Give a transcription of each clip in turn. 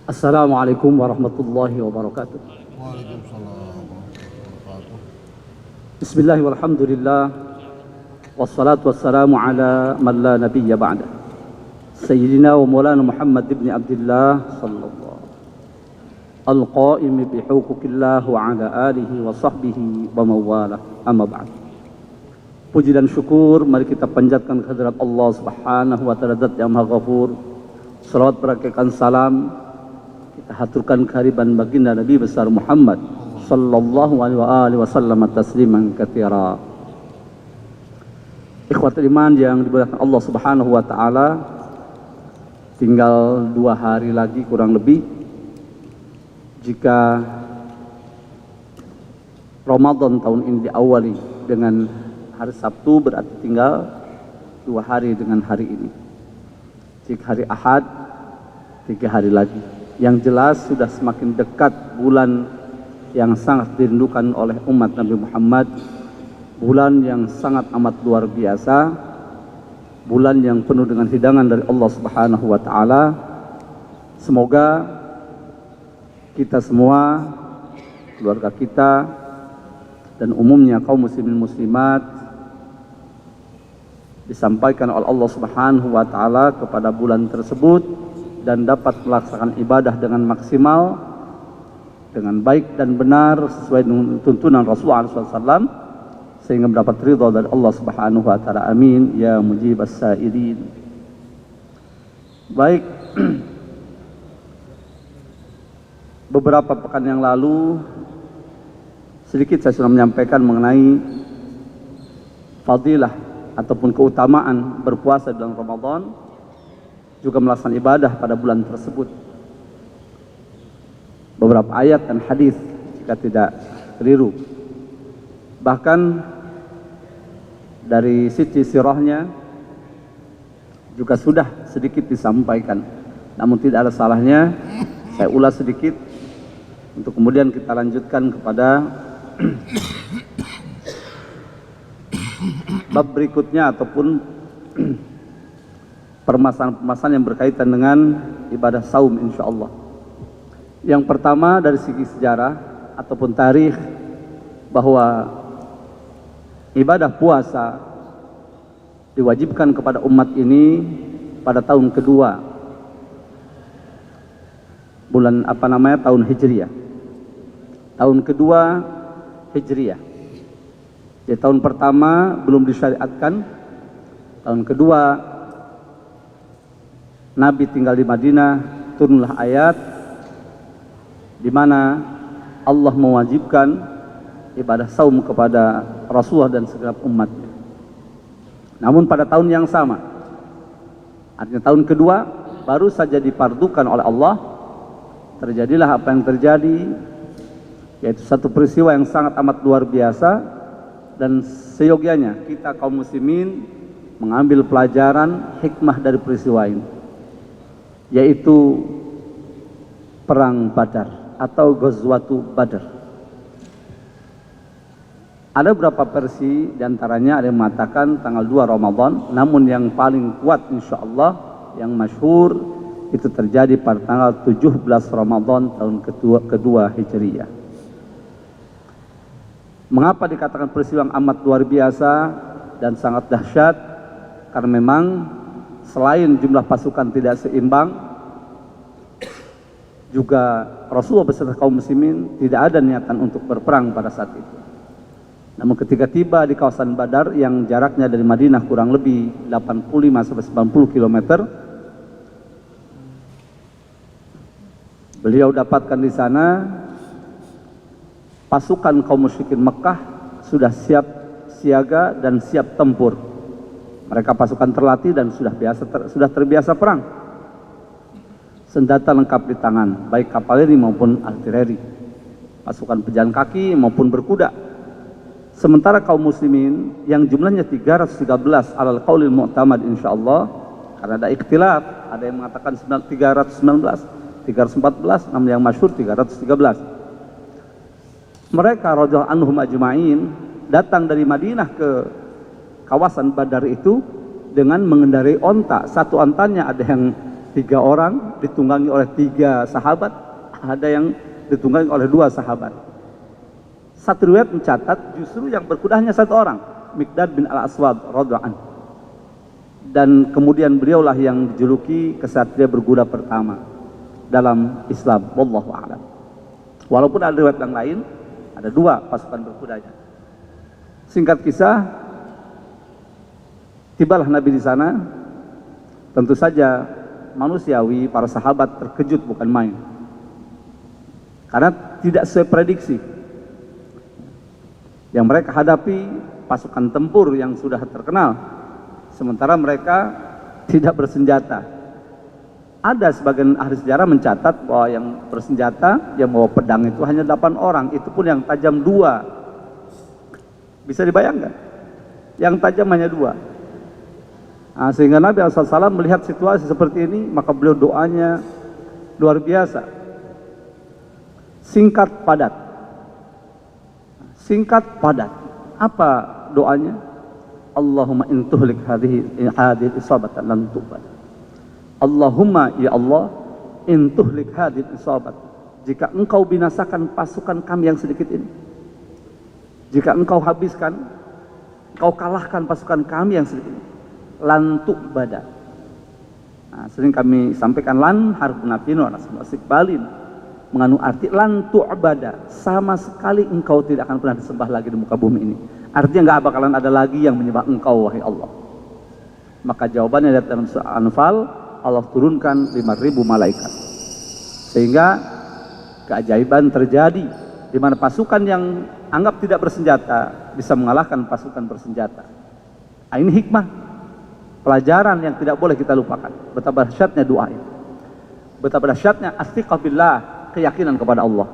Assalamualaikum warahmatullahi wabarakatuh. Waalaikumsalam warahmatullahi wabarakatuh. Bismillah walhamdulillah. Wassalatu wassalamu ala man la nabiyya ba'da. Sayyidina wa maulana Muhammad ibn Abdullah sallallahu al-qa'imi bihuquqillah wa ala alihi wa sahbihi wa mawalah. Amma ba'd. Puji dan syukur mari kita panjatkan kehadirat Allah Subhanahu wa ta'ala zat yang Maha Ghafur. Salawat berakaikan salam kita haturkan kehadiran baginda Nabi besar Muhammad sallallahu alaihi wasallam tasliman katsira. Ikhwatul iman yang dimuliakan Allah Subhanahu wa taala, tinggal 2 hari lagi kurang lebih jika Ramadan tahun ini diawali dengan hari Sabtu, berarti tinggal 2 hari dengan hari ini. Jika hari Ahad 3 hari lagi. Yang jelas sudah semakin dekat bulan yang sangat dirindukan oleh umat Nabi Muhammad, bulan yang sangat amat luar biasa, bulan yang penuh dengan hidangan dari Allah Subhanahu wa taala. Semoga kita semua, keluarga kita dan umumnya kaum muslimin muslimat disampaikan oleh Allah Subhanahu wa taala kepada bulan tersebut dan dapat melaksanakan ibadah dengan maksimal, dengan baik dan benar sesuai dengan tuntunan Rasulullah SAW, sehingga mendapat ridha dari Allah Subhanahu wa taala. Amin ya mujibas sa'ilin. Baik, beberapa pekan yang lalu sedikit saya sudah menyampaikan mengenai fadilah ataupun keutamaan berpuasa dalam Ramadan, juga melaksanakan ibadah pada bulan tersebut. Beberapa ayat dan hadis jika tidak keliru. Bahkan dari sisi sirahnya juga sudah sedikit disampaikan. Namun tidak ada salahnya saya ulas sedikit untuk kemudian kita lanjutkan kepada bab berikutnya ataupun permasalahan-permasalahan yang berkaitan dengan ibadah saum insyaallah. Yang pertama dari segi sejarah ataupun tarikh, bahwa ibadah puasa diwajibkan kepada umat ini pada tahun kedua bulan tahun Hijriah. Tahun kedua Hijriah. Jadi tahun pertama belum disyariatkan, tahun kedua Nabi tinggal di Madinah, turunlah ayat di mana Allah mewajibkan ibadah saum kepada Rasulullah dan segenap umatnya. Namun pada tahun yang sama, artinya tahun kedua, baru saja dipardukan oleh Allah, terjadilah apa yang terjadi, yaitu satu peristiwa yang sangat amat luar biasa, dan seyogianya kita kaum muslimin mengambil pelajaran hikmah dari peristiwa ini, yaitu perang Badar atau Ghazwatu Badar. Ada beberapa versi, diantaranya ada yang mengatakan tanggal 2 Ramadan, namun yang paling kuat insyaallah yang masyhur itu terjadi pada tanggal 17 Ramadan tahun kedua Hijriyah. Mengapa dikatakan peristiwa yang amat luar biasa dan sangat dahsyat? Karena memang selain jumlah pasukan tidak seimbang, juga Rasulullah beserta kaum muslimin tidak ada niatan untuk berperang pada saat itu. Namun ketika tiba di kawasan Badar yang jaraknya dari Madinah kurang lebih 85-90 km, beliau dapatkan di sana pasukan kaum musyrikin Mekah sudah siap siaga dan siap tempur. Mereka pasukan terlatih dan sudah terbiasa perang. Senjata lengkap di tangan, baik kavaleri maupun artileri, pasukan pejalan kaki maupun berkuda. Sementara kaum muslimin yang jumlahnya 313 alal qaulil mu'tamad insyaallah, karena ada ikhtilaf, ada yang mengatakan 319, 314, namun yang masyhur 313. Mereka radhiyallahu anhum ajma'in datang dari Madinah ke kawasan Badar itu dengan mengendarai onta. Satu ontanya ada yang 3 orang ditunggangi oleh 3 sahabat, ada yang ditunggangi oleh 2 sahabat. Satu riwayat mencatat justru yang berkuda hanya 1 orang, Miqdad bin Al-Aswad radhiyallahu anhu. Dan kemudian beliaulah yang dijuluki kesatria berkuda pertama dalam Islam, wallahu a'lam. Walaupun ada riwayat yang lain, ada 2 pasukan berkudanya. Singkat kisah, tibalah Nabi di sana. Tentu saja manusiawi, para sahabat terkejut bukan main, karena tidak sesuai prediksi. Yang mereka hadapi pasukan tempur yang sudah terkenal, sementara mereka tidak bersenjata. Ada sebagian ahli sejarah mencatat bahwa yang bersenjata, yang bawa pedang itu hanya 8 orang, itu pun yang tajam 2. Bisa dibayangkan? Yang tajam hanya 2. Nah, sehingga Nabi SAW melihat situasi seperti ini, maka beliau doanya luar biasa. Singkat padat. Singkat padat. Apa doanya? Allahumma intuhlik hadhihi isabatan lan tu'bad. Allahumma ya Allah, intuhlik hadhihi isabat. Jika engkau binasakan pasukan kami yang sedikit ini, jika engkau habiskan, engkau kalahkan pasukan kami yang sedikit ini, lan tu'bada. Nah, sering kami sampaikan lan harf nafin wa nasb istiqbalin, mengandung arti lan tu'bada, sama sekali engkau tidak akan pernah disembah lagi di muka bumi ini. Artinya nggak bakalan ada lagi yang menyembah engkau wahai Allah. Maka jawabannya dalam surah Anfal, Allah turunkan 5.000 malaikat, sehingga keajaiban terjadi di mana pasukan yang anggap tidak bersenjata bisa mengalahkan pasukan bersenjata. Nah, ini hikmah, pelajaran yang tidak boleh kita lupakan. Betapa dahsyatnya doa ini, betapa dahsyatnya astiqah billah, keyakinan kepada Allah.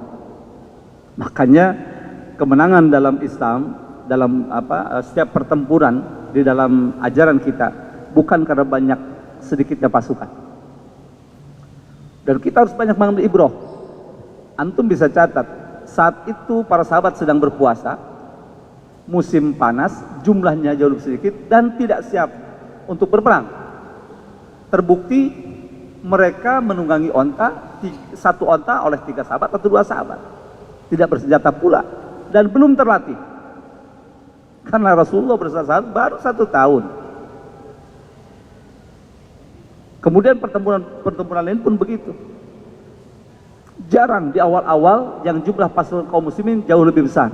Makanya kemenangan dalam Islam, dalam setiap pertempuran di dalam ajaran kita, bukan karena banyak sedikitnya pasukan. Dan kita harus banyak mengambil ibrah. Antum bisa catat, saat itu para sahabat sedang berpuasa, musim panas, jumlahnya jauh lebih sedikit dan tidak siap untuk berperang. Terbukti mereka menunggangi onta, 1 onta oleh 3 sahabat atau 2 sahabat, tidak bersenjata pula dan belum terlatih, karena Rasulullah bersama baru 1 tahun. Kemudian pertempuran lain pun begitu. Jarang di awal-awal yang jumlah pasukan kaum muslimin jauh lebih besar.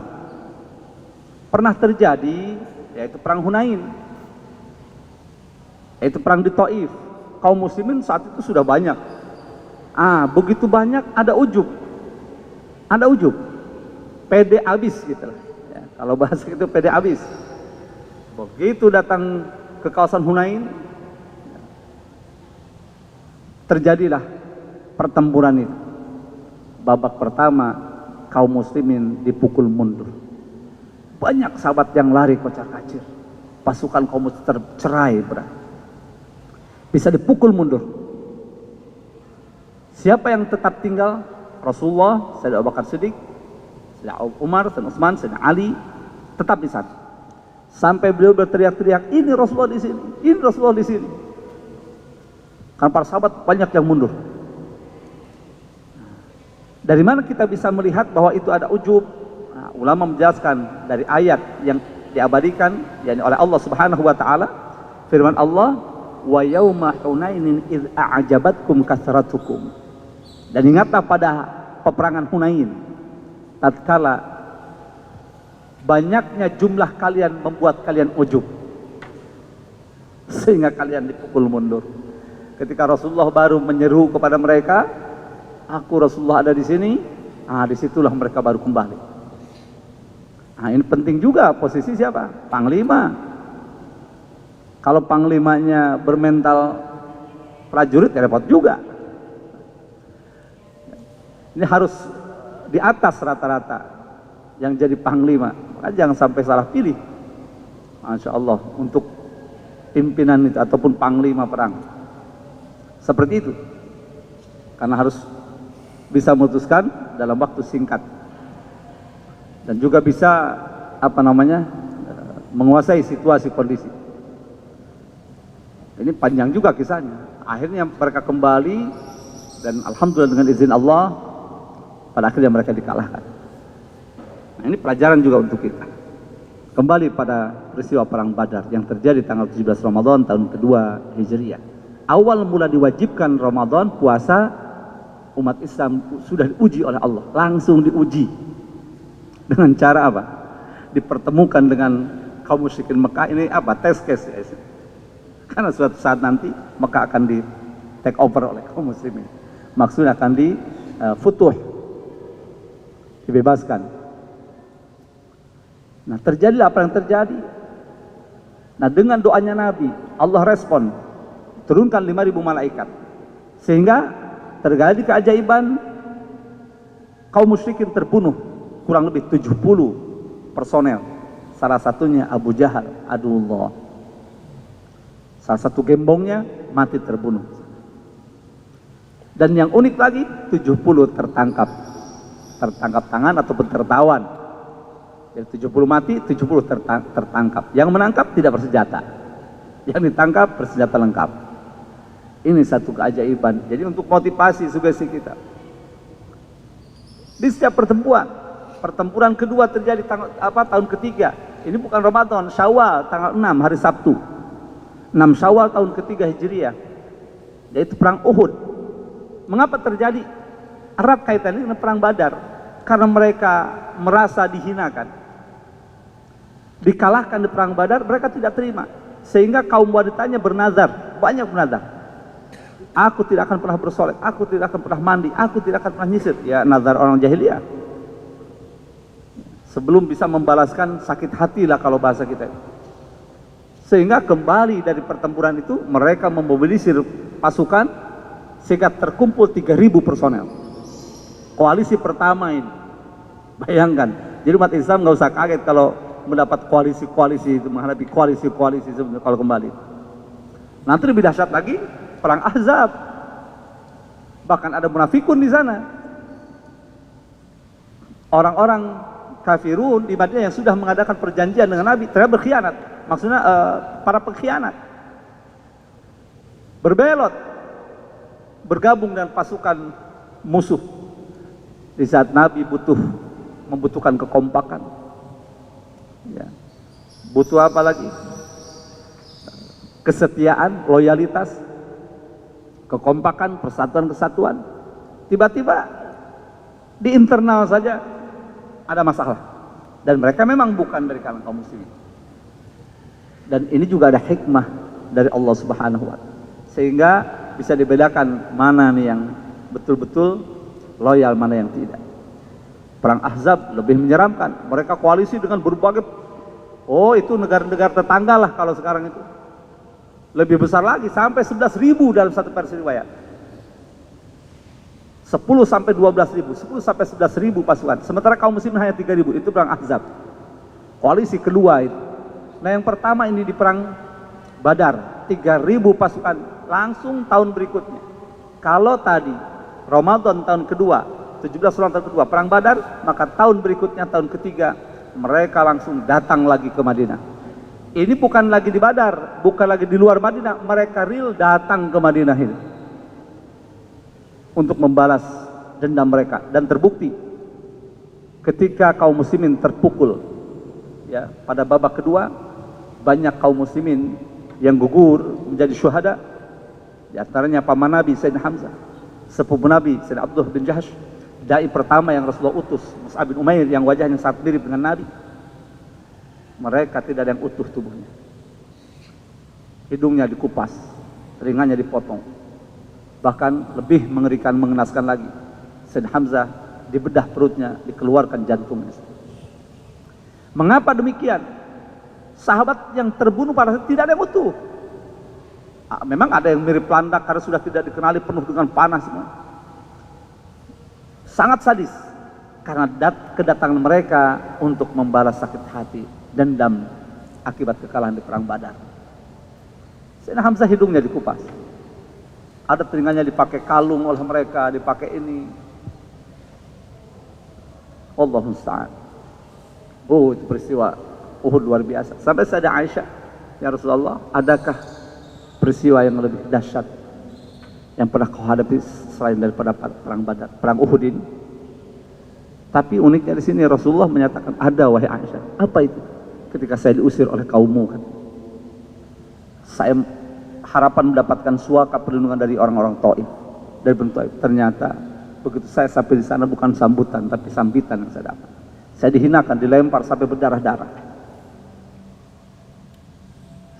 Pernah terjadi, yaitu perang Hunain, yaitu perang di Taif. Kaum muslimin saat itu sudah banyak. Begitu banyak, ada ujub, pede abis gitu lah. Ya, kalau bahasa itu pede abis. Begitu datang ke kawasan Hunain, terjadilah pertempuran itu. Babak pertama kaum muslimin dipukul mundur. Banyak sahabat yang lari kocar-kacir. Pasukan kaum muslimin tercerai berai. Bisa dipukul mundur. Siapa yang tetap tinggal? Rasulullah, Sayyidina Abu Bakar Siddiq, Sayyidina Umar, Sayyidina Utsman, Sayyidina Ali, tetap di sana. Sampai beliau berteriak-teriak, ini Rasulullah di sini, ini Rasulullah di sini. Karena para sahabat banyak yang mundur. Dari mana kita bisa melihat bahwa itu ada ujub? Nah, ulama menjelaskan dari ayat yang diabadikan yakni oleh Allah Subhanahu wa taala, firman Allah, wa yauma hunainin id a'jabatkum kasratukum. Dan ingatlah pada peperangan Hunain, tatkala banyaknya jumlah kalian membuat kalian ujub sehingga kalian dipukul mundur. Ketika Rasulullah baru menyeru kepada mereka, aku Rasulullah ada di sini, disitulah mereka baru kembali. Ini penting juga posisi siapa? Panglima. Kalau panglimanya bermental prajurit, ya repot juga. Ini harus di atas rata-rata yang jadi panglima. Maka jangan sampai salah pilih. Masya Allah, untuk pimpinan itu ataupun panglima perang. Seperti itu. Karena harus bisa memutuskan dalam waktu singkat. Dan juga bisa menguasai situasi kondisi. Ini panjang juga kisahnya. Akhirnya mereka kembali dan alhamdulillah dengan izin Allah pada akhirnya mereka dikalahkan. Nah, ini pelajaran juga untuk kita. Kembali pada peristiwa perang Badar yang terjadi tanggal 17 Ramadan tahun kedua Hijriah. Awal mula diwajibkan Ramadan, puasa, umat Islam sudah diuji oleh Allah, langsung diuji. Dengan cara apa? Dipertemukan dengan kaum musyrikin Mekah. Ini apa? Test case ya. Karena suatu saat nanti Mekah akan di take over oleh kaum muslimin. Maksudnya akan di futuh, dibebaskan. Nah, terjadilah apa yang terjadi. Nah, dengan doanya Nabi, Allah respon, turunkan 5.000 malaikat. Sehingga terjadi keajaiban, kaum musyrikin terbunuh kurang lebih 70 personel. Salah satunya Abu Jahal, aduullah. Salah satu gembongnya mati terbunuh. Dan yang unik lagi, 70 tertangkap tangan ataupun tertawan. Jadi 70 mati, 70 tertangkap. Yang menangkap tidak bersenjata, yang ditangkap bersenjata lengkap. Ini satu keajaiban. Jadi untuk motivasi sugesti kita. Di setiap pertempuran kedua terjadi tahun ketiga. Ini bukan Ramadan, Syawal tanggal 6 hari Sabtu. 6 Syawal tahun ketiga Hijriah, yaitu perang Uhud. Mengapa terjadi? Erat kaitannya dengan perang Badar. Karena mereka merasa dihinakan, dikalahkan di perang Badar, mereka tidak terima. Sehingga kaum wanitanya bernazar, banyak bernazar. Aku tidak akan pernah bersolek, aku tidak akan pernah mandi, aku tidak akan pernah nyisir. Ya, nazar orang jahiliyah. Sebelum bisa membalaskan sakit hati lah kalau bahasa kita. Sehingga kembali dari pertempuran itu, mereka memobilisir pasukan sehingga terkumpul 3.000 personel. Koalisi pertama ini. Bayangkan. Jadi umat Islam nggak usah kaget kalau mendapat koalisi-koalisi itu, menghadapi koalisi-koalisi sebenarnya kalau kembali. Nanti lebih dahsyat lagi, perang Ahzab. Bahkan ada munafikun di sana. Orang-orang kafirun di Madinah yang sudah mengadakan perjanjian dengan Nabi ternyata berkhianat. Maksudnya para pengkhianat berbelot, bergabung dengan pasukan musuh di saat Nabi membutuhkan kekompakan. Ya. Butuh apa lagi? Kesetiaan, loyalitas, kekompakan, persatuan, kesatuan. Tiba-tiba di internal saja ada masalah. Dan mereka memang bukan dari kalangan kaum muslimin. Dan ini juga ada hikmah dari Allah Subhanahu wa Ta'ala. Sehingga bisa dibedakan mana nih yang betul-betul loyal, mana yang tidak. Perang Ahzab lebih menyeramkan. Mereka koalisi dengan berbagai, itu negara-negara tetangga lah kalau sekarang itu. Lebih besar lagi, sampai 11.000 dalam satu versi riwayat. 10 sampai 12.000, 10 sampai 11.000 pasukan. Sementara kaum muslimin hanya 3.000. Itu perang Ahzab. Koalisi kedua itu. Nah, yang pertama ini di perang Badar, 3.000 pasukan. Langsung tahun berikutnya. Kalau tadi Ramadan tahun kedua, 17 Ramadan tahun kedua, perang Badar, maka tahun berikutnya, tahun ketiga, mereka langsung datang lagi ke Madinah. Ini bukan lagi di Badar, bukan lagi di luar Madinah, mereka real datang ke Madinah ini untuk membalas dendam mereka. Dan terbukti ketika kaum muslimin terpukul ya pada babak kedua, banyak kaum muslimin yang gugur menjadi syuhada. Di antaranya paman Nabi Sayyidina Hamzah, sepupu Nabi Sayyidina Abdullah bin Jahsh, dai pertama yang Rasulullah utus, Mus'ab bin Umair yang wajahnya sangat mirip dengan Nabi. Mereka tidak ada yang utuh tubuhnya. Hidungnya dikupas, telinganya dipotong. Bahkan lebih mengerikan, mengenaskan lagi, Sayyidina Hamzah dibedah perutnya, dikeluarkan jantungnya. Mengapa demikian? Sahabat yang terbunuh pada saat tidak ada yang utuh. Memang ada yang mirip landak karena sudah tidak dikenali, penuh dengan panas semua. Sangat sadis karena kedatangan mereka untuk membalas sakit hati, dendam akibat kekalahan di perang Badar. Sayyidina Hamzah hidungnya dikupas, ada telinganya dipakai kalung oleh mereka, dipakai ini. Allahu musta'an. Itu peristiwa Uhud luar biasa. Sampai Sayyidah Aisyah, ya Rasulullah, adakah peristiwa yang lebih dahsyat yang pernah kau hadapi selain daripada perang Badar, perang Uhud ini. Tapi uniknya di sini Rasulullah menyatakan, ada wahai Aisyah. Apa itu? Ketika saya diusir oleh kaummu, kan, saya harapan mendapatkan suaka perlindungan dari orang-orang Taif, dari Bani Taif. Ternyata begitu saya sampai di sana bukan sambutan tapi sambitan yang saya dapat. Saya dihinakan, dilempar sampai berdarah-darah.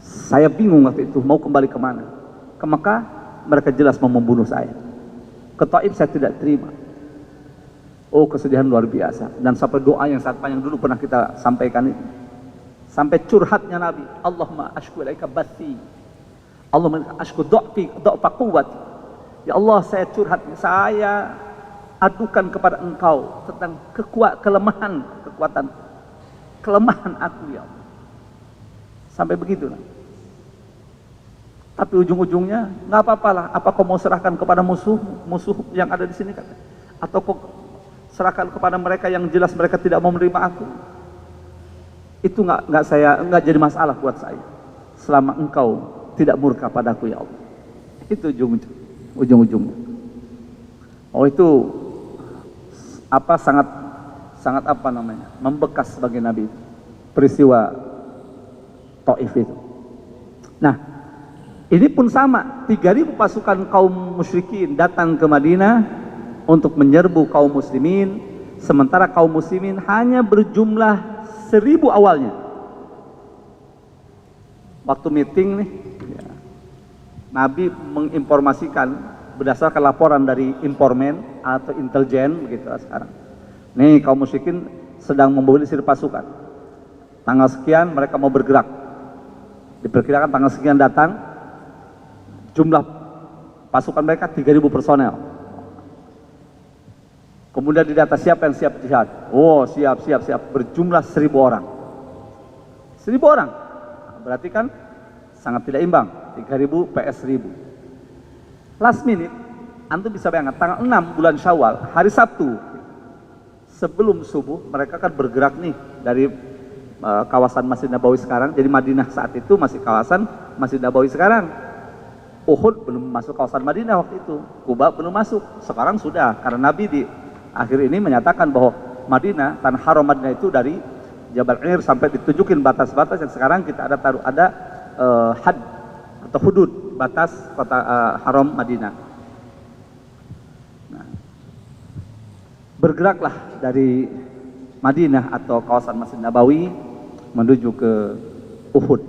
Saya bingung waktu itu mau kembali kemana. Ke Mekah mereka jelas mau membunuh saya. Ke Taif saya tidak terima. Oh, kesedihan luar biasa. Dan sampai doa yang sangat panjang dulu pernah kita sampaikan itu. Sampai curhatnya Nabi, Allahumma ashku ilaika bathi, Allahumma ashku du'fa quwwati. Ya Allah, saya curhat, saya adukan kepada Engkau tentang kelemahan aku, ya Allah. Sampai begitu. Tapi ujung-ujungnya nggak apa-apalah. Apa kau mau serahkan kepada musuh yang ada di sini, kata? Atau kau serahkan kepada mereka yang jelas mereka tidak mau menerima aku? Itu nggak jadi masalah buat saya, selama Engkau tidak murka padaku, ya Allah. Itu ujung-ujungnya. Oh, itu sangat apa namanya, membekas bagi Nabi peristiwa Taif itu. Nah, ini pun sama, 3.000 pasukan kaum musyrikin datang ke Madinah untuk menyerbu kaum muslimin, sementara kaum muslimin hanya berjumlah 1.000 awalnya. Waktu meeting nih, ya, Nabi menginformasikan berdasarkan laporan dari informan atau intelijen begitu sekarang. Nih, kaum musyrikin sedang memobilisir pasukan. Tanggal sekian mereka mau bergerak. Diperkirakan tanggal sekian datang. Jumlah pasukan mereka 3.000 personel. Kemudian didata siapa yang siap jihad. Oh, siap. Berjumlah 1.000 orang. 1.000 orang. Berarti kan sangat tidak imbang. 3.000 PS 1.000. Last minute, antum bisa bayangkan, tanggal 6 bulan Syawal, hari Sabtu, sebelum subuh, mereka kan bergerak nih dari kawasan Masjid Nabawi sekarang. Jadi Madinah saat itu masih kawasan Masjid Nabawi sekarang. Uhud belum masuk kawasan Madinah waktu itu. Kuba belum masuk. Sekarang sudah, karena Nabi di akhir ini menyatakan bahwa Madinah, tanah haram Madinah itu dari Jabal Air sampai ditunjukin batas-batas yang sekarang kita ada had atau hudud, batas kota haram Madinah. Nah, bergeraklah dari Madinah atau kawasan Masjid Nabawi menuju ke Uhud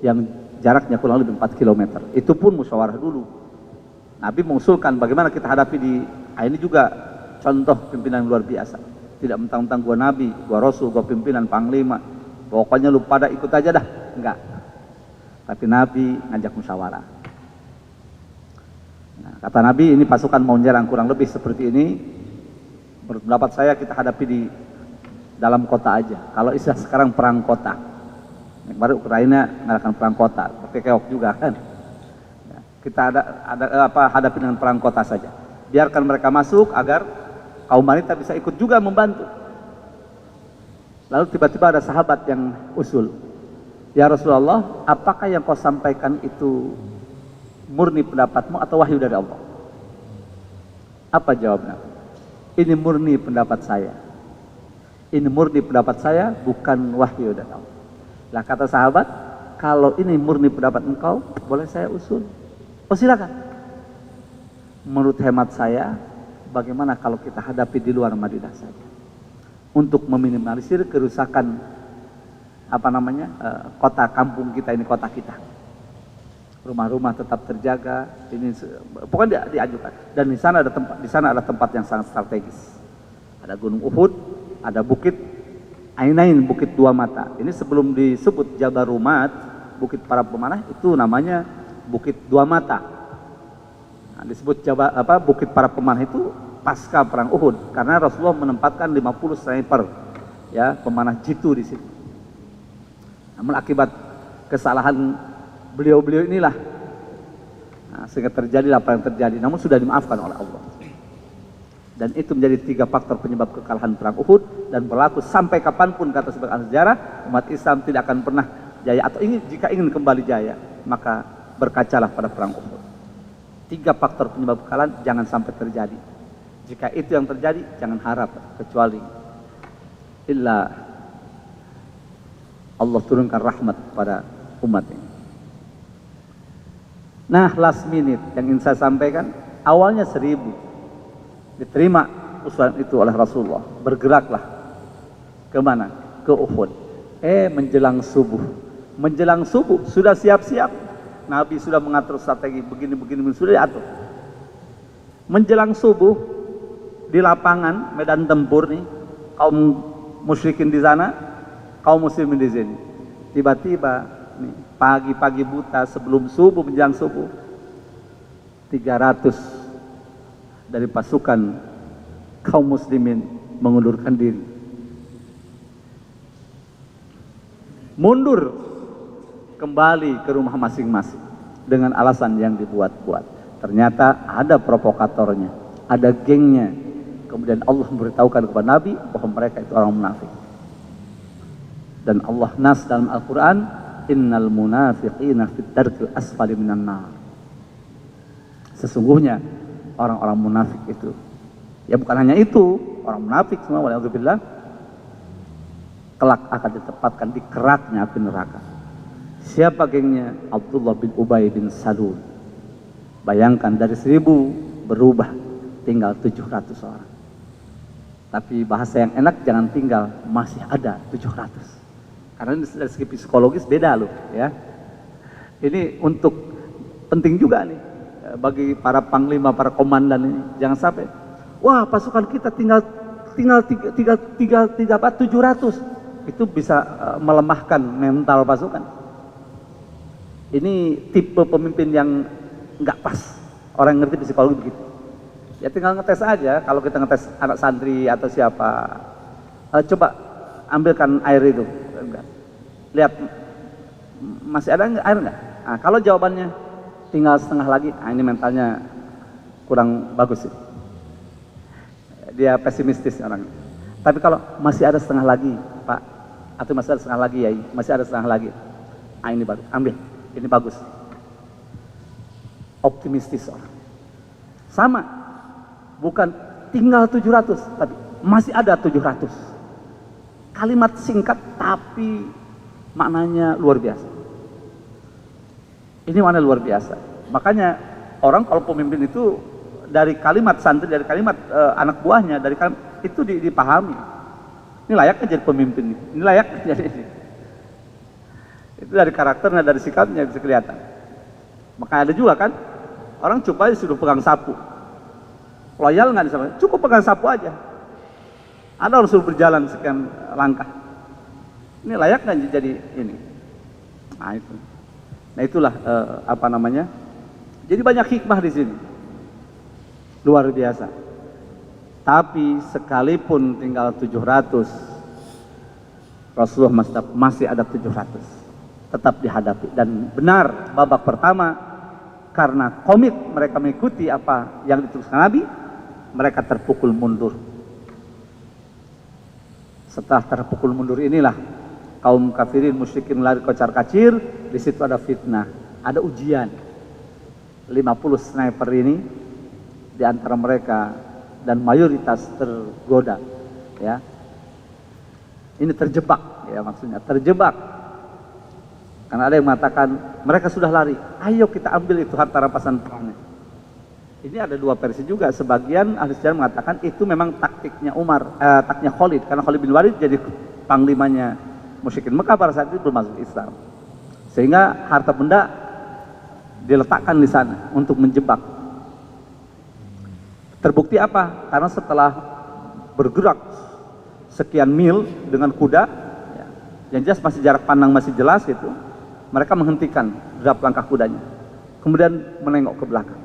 yang jaraknya kurang lebih 4 km. Itu pun musyawarah dulu. Nabi mengusulkan bagaimana kita hadapi ini juga contoh pimpinan luar biasa. Tidak mentang-mentang gua Nabi, gua Rasul, gua pimpinan, panglima, pokoknya lu pada ikut aja dah. Enggak. Tapi Nabi ngajak musyawarah. Nah, kata Nabi, ini pasukan mau menyerang kurang lebih seperti ini. Menurut pendapat saya kita hadapi di dalam kota aja. Kalau istilah sekarang perang kota. Kemarin Ukraina mengadakan perang kota, pakai keok juga kan. Ya, kita hadapi dengan perang kota saja. Biarkan mereka masuk agar kaum wanita bisa ikut juga membantu. Lalu tiba-tiba ada sahabat yang usul, ya Rasulullah, apakah yang kau sampaikan itu murni pendapatmu atau wahyu dari Allah? Apa jawabnya? Ini murni pendapat saya. Ini murni pendapat saya, bukan wahyu dari Allah. Lah kata sahabat, kalau ini murni pendapat engkau, boleh saya usul? Oh, silakan. Menurut hemat saya, bagaimana kalau kita hadapi di luar Madinah saja, untuk meminimalisir kerusakan kota kampung kita ini, kota kita. Rumah-rumah tetap terjaga, ini pokoknya diajukan. Dan di sana ada tempat yang sangat strategis. Ada Gunung Uhud, ada Bukit Ainain, Bukit Dua Mata. Ini sebelum disebut Jabal Rumat, Bukit para pemanah, itu namanya Bukit Dua Mata. Nah, disebut Bukit para pemanah itu pasca perang Uhud, karena Rasulullah menempatkan 50 sniper, ya, pemanah jitu di situ. Namun akibat kesalahan beliau-beliau inilah, sehingga terjadilah apa yang terjadi. Namun sudah dimaafkan oleh Allah. Dan itu menjadi 3 faktor penyebab kekalahan perang Uhud, dan berlaku sampai kapanpun, kata sebagian ahli sejarah, umat Islam tidak akan pernah jaya, atau jika ingin kembali jaya, maka berkacalah pada perang Uhud. 3 faktor penyebab kekalahan jangan sampai terjadi. Jika itu yang terjadi, jangan harap kecuali illa Allah turunkan rahmat pada umat ini. Nah, last minute yang ingin saya sampaikan, awalnya 1000. Diterima usulan itu oleh Rasulullah. Bergeraklah ke mana? Ke Uhud. Menjelang subuh. Menjelang subuh sudah siap-siap. Nabi sudah mengatur strategi begini sudah diatur. Menjelang subuh di lapangan medan tempur nih, kaum musyrikin di sana, kaum muslimin di sini. Tiba-tiba nih, pagi-pagi buta sebelum subuh menjelang subuh 300 dari pasukan kaum muslimin mengundurkan diri. Mundur kembali ke rumah masing-masing dengan alasan yang dibuat-buat. Ternyata ada provokatornya, ada gengnya. Kemudian Allah memberitahukan kepada Nabi bahwa mereka itu orang munafik. Dan Allah nas dalam Al-Quran, innal munafiqina fit darkil asfali minan nar. Sesungguhnya orang-orang munafik itu, ya bukan hanya itu, orang munafik semua, waliyadzubillah, kelak akan ditempatkan di keraknya api neraka. Siapa gengnya? Abdullah bin Ubay bin Salul. Bayangkan dari 1000 berubah tinggal 700 orang. Tapi bahasa yang enak, jangan tinggal, masih ada 700. Karena dari segi psikologis beda loh ya. Ini untuk penting juga nih bagi para panglima, para komandan ini. Jangan sampai, wah pasukan kita tinggal 700. Itu bisa melemahkan mental pasukan. Ini tipe pemimpin yang nggak pas. Orang yang ngerti psikologi begitu. Ya tinggal ngetes aja. Kalau kita ngetes anak santri atau siapa, coba ambilkan air itu. Lihat, masih ada nggak air nggak? Nah, kalau jawabannya tinggal setengah lagi, ini mentalnya kurang bagus sih. Dia pesimistis orang. Tapi kalau masih ada setengah lagi, Pak, atau masih ada setengah lagi ya, masih ada setengah lagi. Ini bagus, ambil. Ini bagus. Optimistis orang. Sama. Bukan tinggal 700, tapi masih ada 700. Kalimat singkat tapi maknanya luar biasa. Ini makna luar biasa. Makanya orang kalau pemimpin itu dari kalimat santri, dari kalimat anak buahnya, dari kalimat itu dipahami. Ini layak jadi pemimpin. Ini layak jadi ini. Itu dari karakternya, dari sikapnya bisa kelihatan. Makanya ada juga kan, orang cukup aja sudah pegang sapu. Loyal nggak disama, cukup pegang sapu aja. Ada orang suruh berjalan sekian langkah. Ini layak nggak jadi ini? Nah itu. Nah itulah apa namanya. Jadi banyak hikmah di sini. Luar biasa. Tapi sekalipun tinggal 700, Rasulullah masih ada 700. Tetap dihadapi. Dan benar babak pertama, karena komit mereka mengikuti apa yang dituliskan Nabi, mereka terpukul mundur. Setelah terpukul mundur inilah kaum kafirin musyrikin lari kocar kacir. Di situ ada fitnah, ada ujian. 50 sniper ini di antara mereka dan mayoritas tergoda, ya. Ini terjebak, ya maksudnya terjebak. Karena ada yang mengatakan mereka sudah lari, ayo kita ambil itu harta rampasan perangnya. Ini ada dua versi juga. Sebagian ahli sejarah mengatakan itu memang taktiknya taktiknya Khalid, karena Khalid bin Walid jadi panglimanya musyrikin Mekah pada saat itu belum masuk Islam. Sehingga harta benda diletakkan di sana untuk menjebak. Terbukti apa? Karena setelah bergerak sekian mil dengan kuda, ya, yang jelas masih jarak pandang masih jelas gitu. Mereka menghentikan derap langkah kudanya, kemudian menengok ke belakang.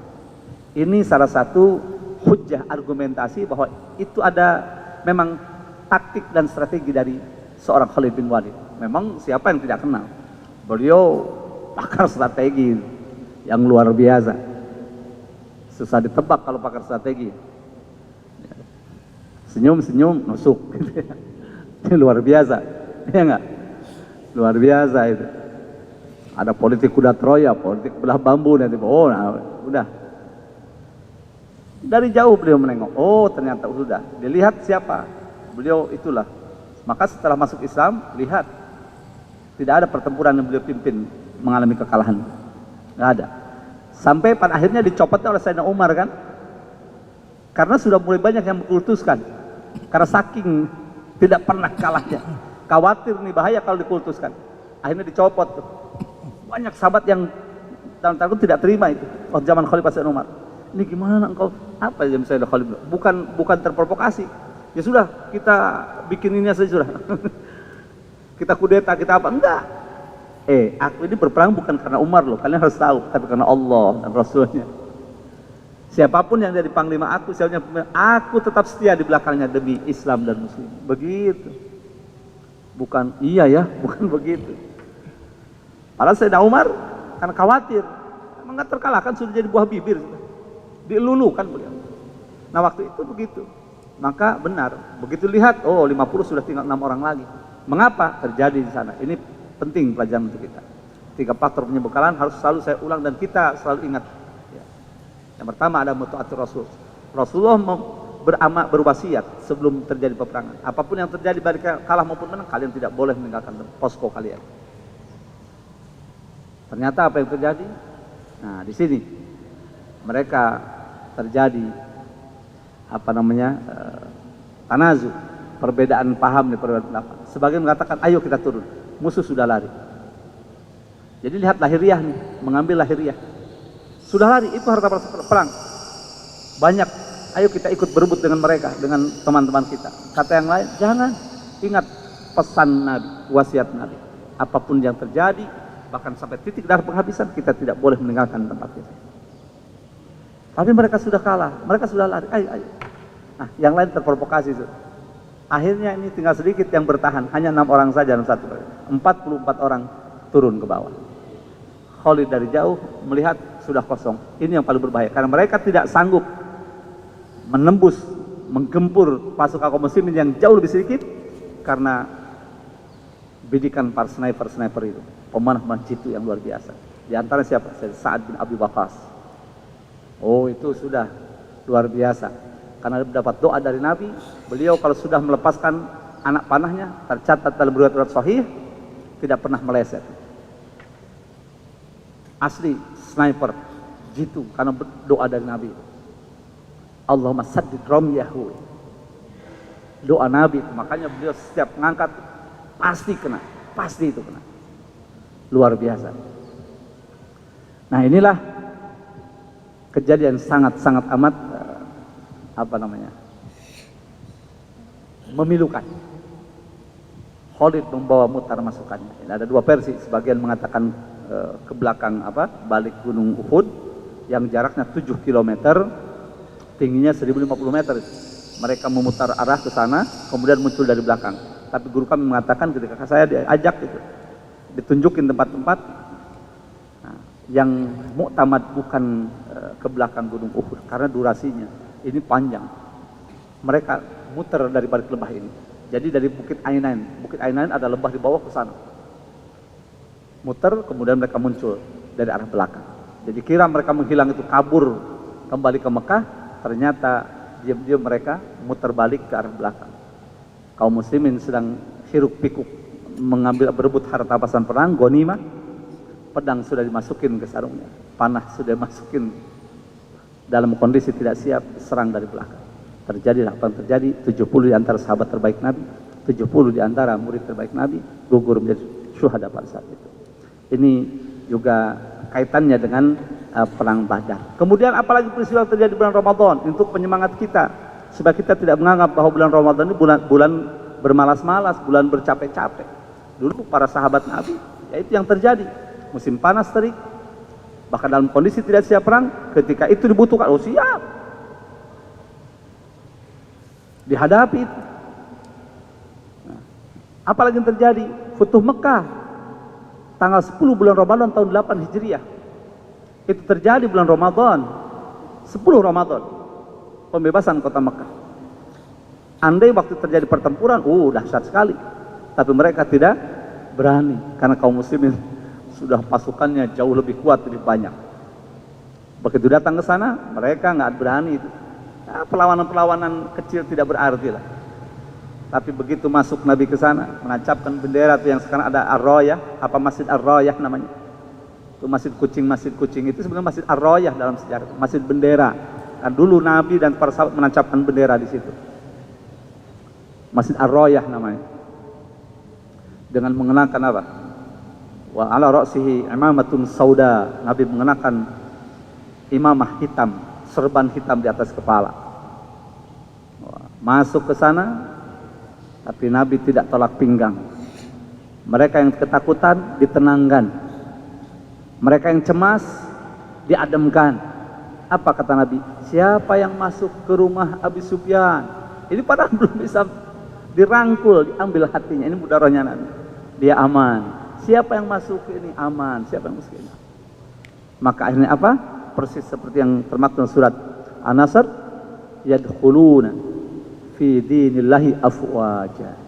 Ini salah satu hujjah argumentasi bahwa itu ada memang taktik dan strategi dari seorang Khalid bin Walid. Memang siapa yang tidak kenal? Beliau pakar strategi yang luar biasa. Susah ditebak kalau pakar strategi. Senyum-senyum nusuk. Ini luar biasa. Ya enggak? Luar biasa itu. Ada politik kuda Troya, politik belah bambu, dan oh, nah, udah. Dari jauh beliau menengok, oh ternyata sudah. Dilihat siapa? Beliau itulah. Maka setelah masuk Islam, lihat tidak ada pertempuran yang beliau pimpin mengalami kekalahan, nggak ada. Sampai pada akhirnya dicopotnya oleh Sayyidina Umar kan, karena sudah mulai banyak yang mengkultuskan, karena saking tidak pernah kalahnya, khawatir nih bahaya kalau dikultuskan, akhirnya dicopot tuh. Banyak sahabat yang dalam tanda kutip tidak terima itu waktu zaman Khalifah Sayyidina Umar. Ini gimana engkau? Apa yang Sayyidina Khalifah? Bukan terprovokasi. Ya sudah, kita bikin ini saja sudah. Kita kudeta, kita apa? Enggak. Aku ini berperang bukan karena Umar loh, kalian harus tahu, tapi karena Allah dan Rasulnya. Siapapun yang jadi panglima aku, aku tetap setia di belakangnya demi Islam dan Muslim. Begitu. Bukan iya ya, bukan begitu. Padahal Sayyidina Umar karena khawatir, emang nggak terkalahkan, sudah jadi buah bibir, dilulukan beliau. Nah waktu itu begitu. Maka benar, begitu lihat, oh 50 sudah tinggal 6 orang lagi. Mengapa terjadi di sana? Ini penting pelajaran untuk kita. 3 faktor penyebekalan harus selalu saya ulang dan kita selalu ingat. Ya. Yang pertama ada mutu'atur Rasul. Rasulullah berwasiat sebelum terjadi peperangan. Apapun yang terjadi baik kalah maupun menang, kalian tidak boleh meninggalkan posko kalian. Ternyata apa yang terjadi? Nah di sini mereka terjadi tanazu, perbedaan paham nih, perbedaan pendapat. Sebagian mengatakan ayo kita turun, musuh sudah lari. Jadi lihat lahiriah nih, mengambil lahiriah. Sudah lari, itu harta perang. Banyak, ayo kita ikut berebut dengan mereka, dengan teman-teman kita. Kata yang lain, jangan. Ingat pesan Nabi, wasiat Nabi. Apapun yang terjadi, bahkan sampai titik darah penghabisan, kita tidak boleh meninggalkan tempat itu. Tapi mereka sudah kalah, mereka sudah lari, ayo. Nah, yang lain terprovokasi itu. Akhirnya ini tinggal sedikit yang bertahan, hanya 6 orang saja dalam satu. 44 orang turun ke bawah. Khalid dari jauh melihat sudah kosong. Ini yang paling berbahaya, karena mereka tidak sanggup menembus, menggempur pasukan kaum muslimin yang jauh lebih sedikit, karena bidikan para sniper itu, pemanah jitu yang luar biasa. Di antara siapa? Sa'ad bin Abi Waqqas. Oh itu sudah luar biasa, karena dapat doa dari Nabi. Beliau kalau sudah melepaskan anak panahnya, tercatat dalam riwayat sahih, tidak pernah meleset. Asli sniper jitu, karena doa dari Nabi. Allahumma saddid ramyahu, doa Nabi. Makanya beliau setiap mengangkat pasti kena, pasti itu kena. Luar biasa. Nah inilah kejadian sangat-sangat amat memilukan. Khalid membawa mutar masukannya. Ini ada 2 versi. Sebagian mengatakan ke belakang balik gunung Uhud yang jaraknya 7 km, tingginya 1050 meter. Mereka memutar arah ke sana, kemudian muncul dari belakang. Tapi guru kami mengatakan ketika saya diajak itu, ditunjukin tempat-tempat yang muktamad bukan ke belakang gunung Uhud, karena durasinya ini panjang. Mereka muter dari balik lembah ini. Jadi dari Bukit Ainain ada lembah di bawah ke sana. Muter, kemudian mereka muncul dari arah belakang. Jadi kira mereka menghilang itu, kabur kembali ke Mekah, ternyata diam-diam mereka muter balik ke arah belakang. Kaum muslimin sedang hiruk pikuk mengambil berebut harta rampasan perang, ghanimah. Pedang sudah dimasukin ke sarungnya, panah sudah dimasukin, dalam kondisi tidak siap, serang dari belakang. Terjadilah apa yang terjadi. 70 di antara sahabat terbaik Nabi, 70 di antara murid terbaik Nabi gugur menjadi syuhada pada saat itu. Ini juga kaitannya dengan perang Badar. Kemudian apalagi peristiwa yang terjadi bulan Ramadan untuk penyemangat kita, supaya kita tidak menganggap bahwa bulan Ramadan ini bulan bermalas-malas, bulan bercapek-capek. Dulu para sahabat Nabi, yaitu yang terjadi. Musim panas terik, bahkan dalam kondisi tidak siap perang, ketika itu dibutuhkan, oh siap, dihadapi itu. Nah, apalagi yang terjadi? Futuh Mekah tanggal 10 bulan Ramadan tahun 8 Hijriah. Itu terjadi bulan Ramadan, 10 Ramadan, pembebasan kota Mekah. Andai waktu terjadi pertempuran, dahsyat sekali. Tapi mereka tidak berani, karena kaum muslimin sudah pasukannya jauh lebih kuat, lebih banyak. Begitu datang ke sana, mereka nggak berani itu. Nah, perlawanan-perlawanan kecil tidak berarti lah. Tapi begitu masuk Nabi ke sana, menancapkan bendera itu yang sekarang ada Ar-Rayah, apa Masjid Ar-Rayah namanya. Itu masjid kucing itu sebenarnya Masjid Ar-Rayah dalam sejarah, masjid bendera. Kan dulu Nabi dan para sahabat menancapkan bendera di situ. Masjid Ar-Rayah namanya. Dengan mengenakan apa? Wa ala ra'sihi imamatun sauda. Nabi mengenakan imamah hitam, serban hitam di atas kepala. Masuk ke sana, tapi Nabi tidak tolak pinggang. Mereka yang ketakutan ditenangkan, mereka yang cemas diademkan. Apa kata Nabi? Siapa yang masuk ke rumah Abi Sufyan? Ini padahal belum bisa dirangkul, diambil hatinya. Ini mudarohnya Nabi. Dia aman. Siapa yang masuk ini aman. Siapa yang masuk ini? Maka akhirnya apa? Persis seperti yang termaktub surat An-Nasr, yadkhuluna fi dinillahi afwaja.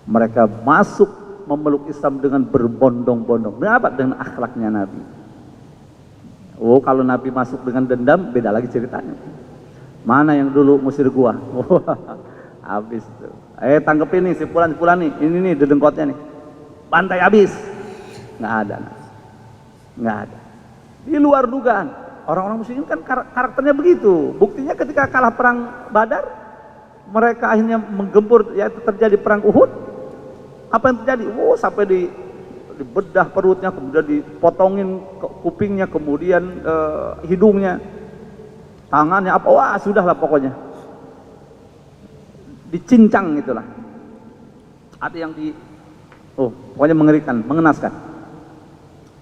Mereka masuk memeluk Islam dengan berbondong-bondong. Dengan apa? Dengan akhlaknya Nabi. Oh, kalau Nabi masuk dengan dendam, beda lagi ceritanya. Mana yang dulu musir gua? Habis tuh. Tangkep ini si Fulan nih. Ini nih dedengkotnya nih. Bantai habis. Nggak ada. Nggak ada. Di luar dugaan. Orang-orang muslimin kan karakternya begitu. Buktinya ketika kalah perang Badar, mereka akhirnya menggempur, yaitu terjadi perang Uhud. Apa yang terjadi? Sampai dibedah perutnya, kemudian dipotongin kupingnya, kemudian hidungnya, tangannya apa? Sudahlah pokoknya. Dicincang itulah. Ada yang pokoknya mengerikan, mengenaskan.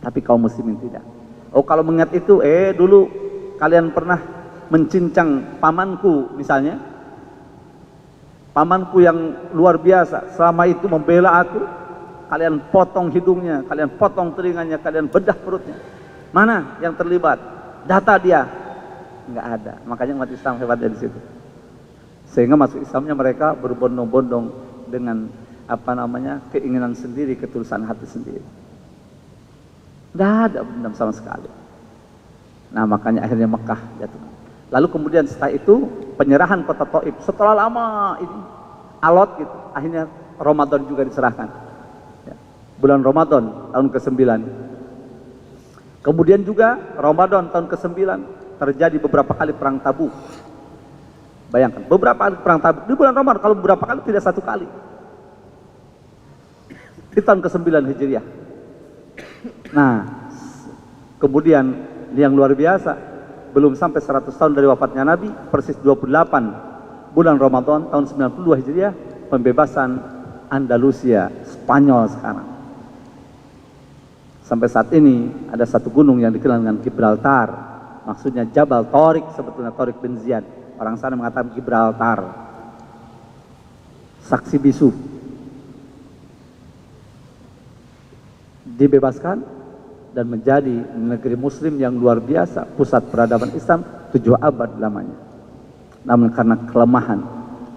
Tapi kaum muslimin tidak. Kalau mengingat itu, dulu kalian pernah mencincang pamanku misalnya. Pamanku yang luar biasa, selama itu membela aku. Kalian potong hidungnya, kalian potong telinganya, kalian bedah perutnya. Mana yang terlibat? Data dia. Enggak ada. Makanya umat Islam hebatnya di situ. Sehingga masuk Islamnya mereka berbondong-bondong dengan keinginan sendiri, ketulusan hati sendiri. Tidak ada dendam sama sekali. Nah, makanya akhirnya Mekah jatuh. Lalu kemudian setelah itu penyerahan kota Taif. Setelah lama ini alot gitu, akhirnya Ramadan juga diserahkan. Ya. Bulan Ramadan tahun ke-9. Kemudian juga Ramadan tahun ke-9 terjadi beberapa kali perang Tabuk. Bayangkan, beberapa kali perang Tabuk di bulan Ramadan. Kalau beberapa kali tidak satu kali. Di tahun ke-9 Hijriah. Nah, kemudian yang luar biasa, belum sampai 100 tahun dari wafatnya Nabi, persis 28 bulan Ramadan tahun 92 Hijriah, pembebasan Andalusia, Spanyol sekarang. Sampai saat ini ada satu gunung yang dikenal dengan Gibraltar, maksudnya Jabal Tariq, sebetulnya Tariq bin Ziyad. Orang sana mengatakan Gibraltar, saksi bisu. Dibebaskan dan menjadi negeri muslim yang luar biasa, pusat peradaban Islam 7 abad lamanya. Namun karena kelemahan,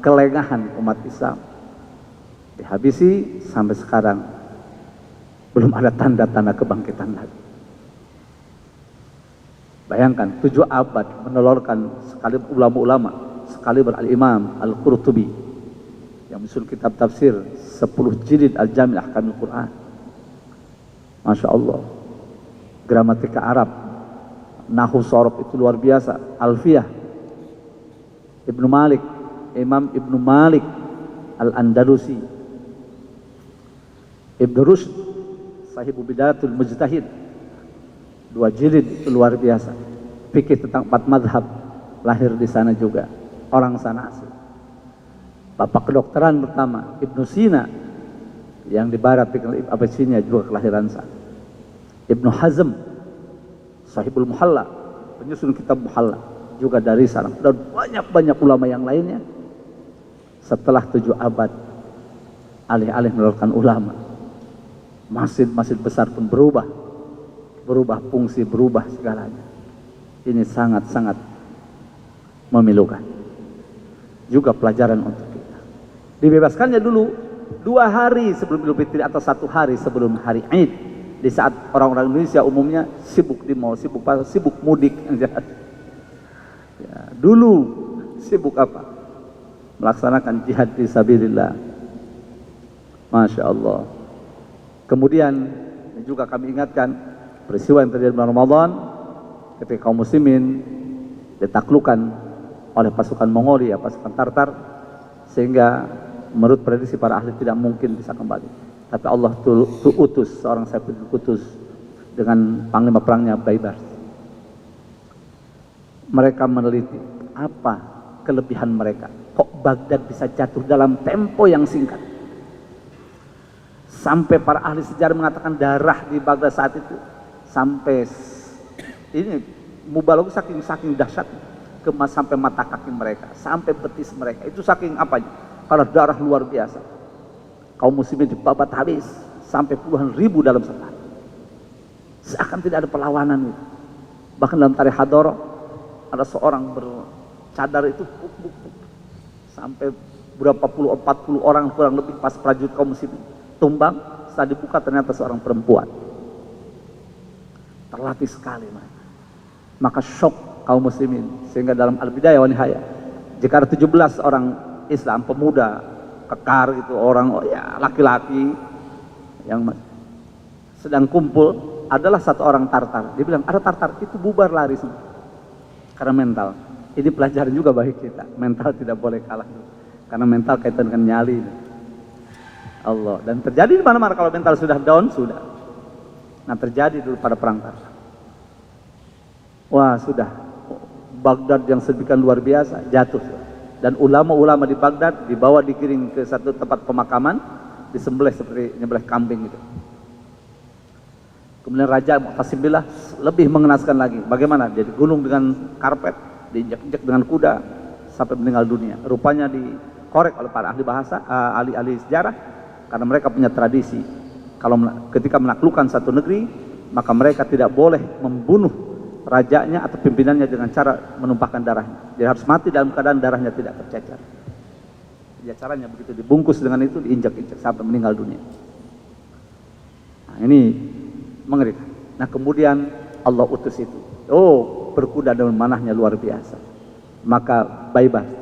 kelengahan umat Islam, dihabisi sampai sekarang belum ada tanda-tanda kebangkitan lagi. Bayangkan 7 abad menelurkan sekali ulama-ulama, sekali Al-Imam Al-Qurtubi yang menyusun kitab tafsir 10 jilid Al-Jami' Ahkamul Quran. Masya Allah, gramatika Arab, Nahu Sorob itu luar biasa. Alfiyah Ibnu Malik, Imam Ibnu Malik Al-Andalusi. Ibnu Rushd, Sahibu Bidayatul Mujtahid, 2 jilid itu luar biasa. Fikih tentang 4 madhab, lahir di sana juga, orang sana asli. Bapak kedokteran pertama Ibnu Sina, yang di barat dikenal Abyssinia, juga kelahiran sana. Ibnu Hazm, Sahibul Muhalla, penyusun kitab Muhalla, juga dari sana. Dan banyak-banyak ulama yang lainnya. Setelah 7 abad, alih-alih menelurkan ulama, masjid-masjid besar pun berubah fungsi, berubah segalanya. Ini sangat-sangat memilukan. Juga pelajaran untuk kita. Dibebaskannya dulu 2 hari sebelum Idul Fitri atau 1 hari sebelum hari Id. di saat orang-orang Indonesia umumnya sibuk di mall, sibuk pasar, sibuk mudik. Ya, dulu sibuk apa? Melaksanakan jihad fisabilillah. Masya Allah. Kemudian juga kami ingatkan peristiwa yang terjadi bulan Ramadan ketika kaum muslimin ditaklukkan oleh pasukan Mongolia, pasukan Tartar, sehingga menurut prediksi para ahli tidak mungkin bisa kembali. Tapi Allah utus seorang Saiful Quds dengan panglima perangnya Baibars. Mereka meneliti apa kelebihan mereka. Kok Baghdad bisa jatuh dalam tempo yang singkat? Sampai para ahli sejarah mengatakan darah di Baghdad saat itu sampai ini mubalagh saking dahsyat sampai mata kaki mereka, sampai betis mereka. Itu saking apanya? Karena darah luar biasa. Kaum muslimin dibabat habis sampai puluhan ribu dalam sehari. Seakan tidak ada perlawanan itu. Bahkan dalam tarikh Hadara ada seorang bercadar itu sampai berapa puluh 40 orang kurang lebih pas prajurit kaum muslimin tumbang, setelah dibuka ternyata seorang perempuan. Terlatih sekali mereka. Maka syok kaum muslimin, sehingga dalam Al-Bidayah wa Nihayah, jika ada 17 orang Islam pemuda kekar itu, orang laki-laki yang sedang kumpul, adalah satu orang Tartar. Dia bilang ada Tartar, itu bubar lari semua karena mental. Ini pelajaran juga bagi kita, mental tidak boleh kalah karena mental kaitan dengan nyali. Allah, dan terjadi di mana-mana kalau mental sudah down, sudah. Nah, terjadi dulu pada perang Tartar. Wah, sudah Baghdad yang sedemikian luar biasa jatuh. Dan ulama-ulama di Baghdad dibawa dikirim ke satu tempat pemakaman, disembelih seperti nyembelih kambing gitu. Kemudian Raja Mu'tasim Billah lebih mengenaskan lagi. Bagaimana? Dia digulung dengan karpet, diinjak-injak dengan kuda sampai meninggal dunia. Rupanya dikorek oleh para ahli bahasa, ahli sejarah, karena mereka punya tradisi. Kalau ketika menaklukkan satu negeri, maka mereka tidak boleh membunuh rajanya atau pimpinannya dengan cara menumpahkan darahnya. Dia harus mati dalam keadaan darahnya tidak tercecer. Ya, caranya begitu, dibungkus dengan itu, diinjak-injak sampai meninggal dunia. Nah, ini mengerikan. Nah, kemudian Allah utus itu. Oh, berkuda dengan manahnya luar biasa. Maka Baibars.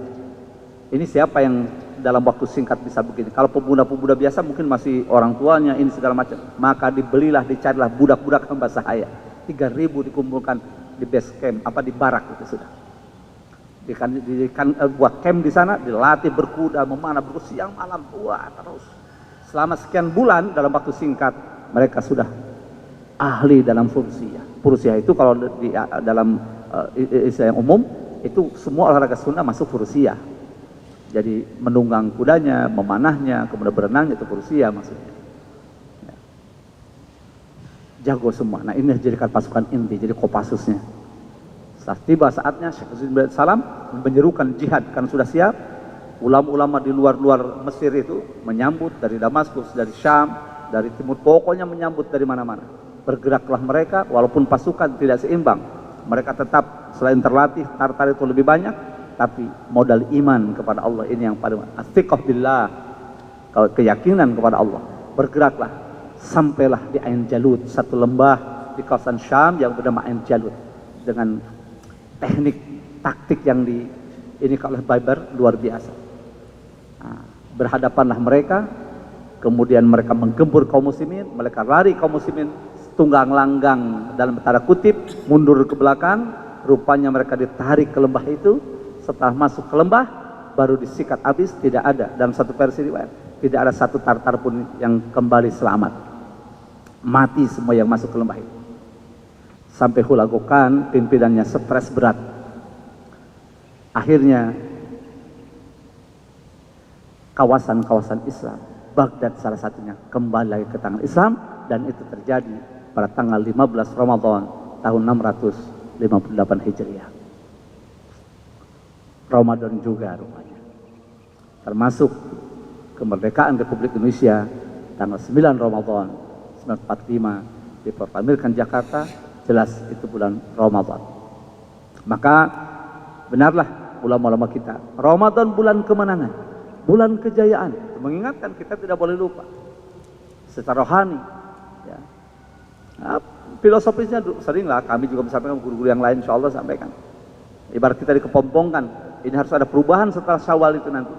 Ini siapa yang dalam waktu singkat bisa begini? Kalau pemuda-pemuda biasa mungkin masih orang tuanya ini segala macam. Maka dibelilah, dicarilah budak-budak hamba sahaya. 3.000 dikumpulkan di base camp, di barak itu sudah. Buat camp di sana, dilatih berkuda, memanah, berkuda siang malam, terus. Selama sekian bulan dalam waktu singkat, mereka sudah ahli dalam Furusiyah. Furusiyah itu kalau dalam istilah yang umum, itu semua olahraga sunnah masuk Furusiyah. Jadi menunggang kudanya, memanahnya, kemudian berenangnya itu Furusiyah maksudnya. Jago semua. Nah, ini dijadikan pasukan inti, jadi Kopassusnya. Setelah tiba saatnya, Syekh Izzuddin bin Salam menyerukan jihad karena sudah siap. Ulama-ulama di luar Mesir itu menyambut dari Damaskus, dari Syam, dari timur, pokoknya menyambut dari mana-mana. Bergeraklah mereka, walaupun pasukan tidak seimbang. Mereka tetap selain terlatih, Tartar itu lebih banyak, tapi modal iman kepada Allah ini yang paling athiqah billah, kalau keyakinan kepada Allah. Bergeraklah. Sampailah di Ain Jalut, satu lembah di kawasan Syam yang bernama Ain Jalut, dengan teknik taktik yang ini oleh Baibars luar biasa. Nah, berhadapanlah mereka, kemudian mereka menggempur kaum muslimin, mereka lari kaum muslimin tunggang langgang dalam tanda kutip, mundur ke belakang. Rupanya mereka ditarik ke lembah itu. Setelah masuk ke lembah, baru disikat habis. Tidak ada, dalam satu versi riwayat, tidak ada satu Tartar pun yang kembali selamat. Mati semua yang masuk ke lembah itu. Sampai Hulagu Khan pimpinannya stres berat. Akhirnya kawasan-kawasan Islam, Baghdad salah satunya, kembali lagi ke tangan Islam. Dan itu terjadi pada tanggal 15 Ramadan tahun 658 Hijriah. Ramadan juga rupanya. Termasuk kemerdekaan Republik Indonesia tanggal 9 Ramadan 1945 diproklamirkan Jakarta, jelas itu bulan Ramadan. Maka benarlah ulama-ulama kita, Ramadan bulan kemenangan, bulan kejayaan. Mengingatkan kita tidak boleh lupa secara rohani, ya. Nah, filosofisnya seringlah kami juga sampaikan, guru-guru yang lain insya Allah sampaikan. Ibarat kita dikepompongkan, ini harus ada perubahan setelah Syawal itu nanti.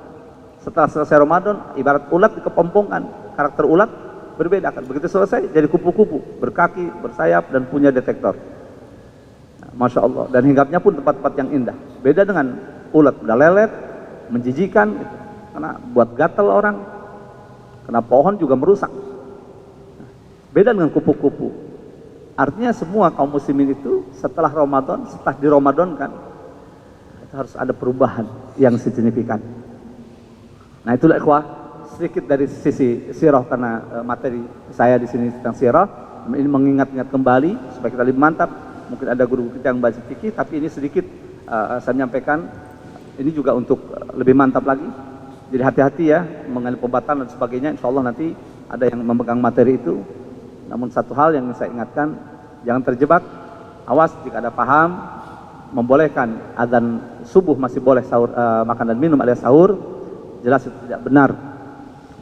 Setelah selesai Ramadan, ibarat ulat dikepompongkan, karakter ulat berbeda kan. Begitu selesai jadi kupu-kupu, berkaki, bersayap dan punya detektor. Nah, Masya Allah. Dan hinggapnya pun tempat-tempat yang indah. Beda dengan ulat, udah lelet, menjijikan, gitu. Karena buat gatal orang, karena pohon juga merusak. Beda dengan kupu-kupu. Artinya semua kaum muslimin itu setelah Ramadan, setelah di Ramadan kan, itu harus ada perubahan yang signifikan. Nah itulah ikhwah, sedikit dari sisi sirah, karena materi saya di sini tentang sirah, ini mengingat-ingat kembali supaya kita lebih mantap. Mungkin ada guru kita yang baca fikih, tapi ini sedikit saya menyampaikan, ini juga untuk lebih mantap lagi. Jadi hati-hati ya mengenai pembatalan dan sebagainya. Insya Allah nanti ada yang memegang materi itu. Namun satu hal yang saya ingatkan, jangan terjebak. Awas jika ada paham membolehkan adzan subuh masih boleh sahur, makan dan minum alias sahur, jelas itu tidak benar.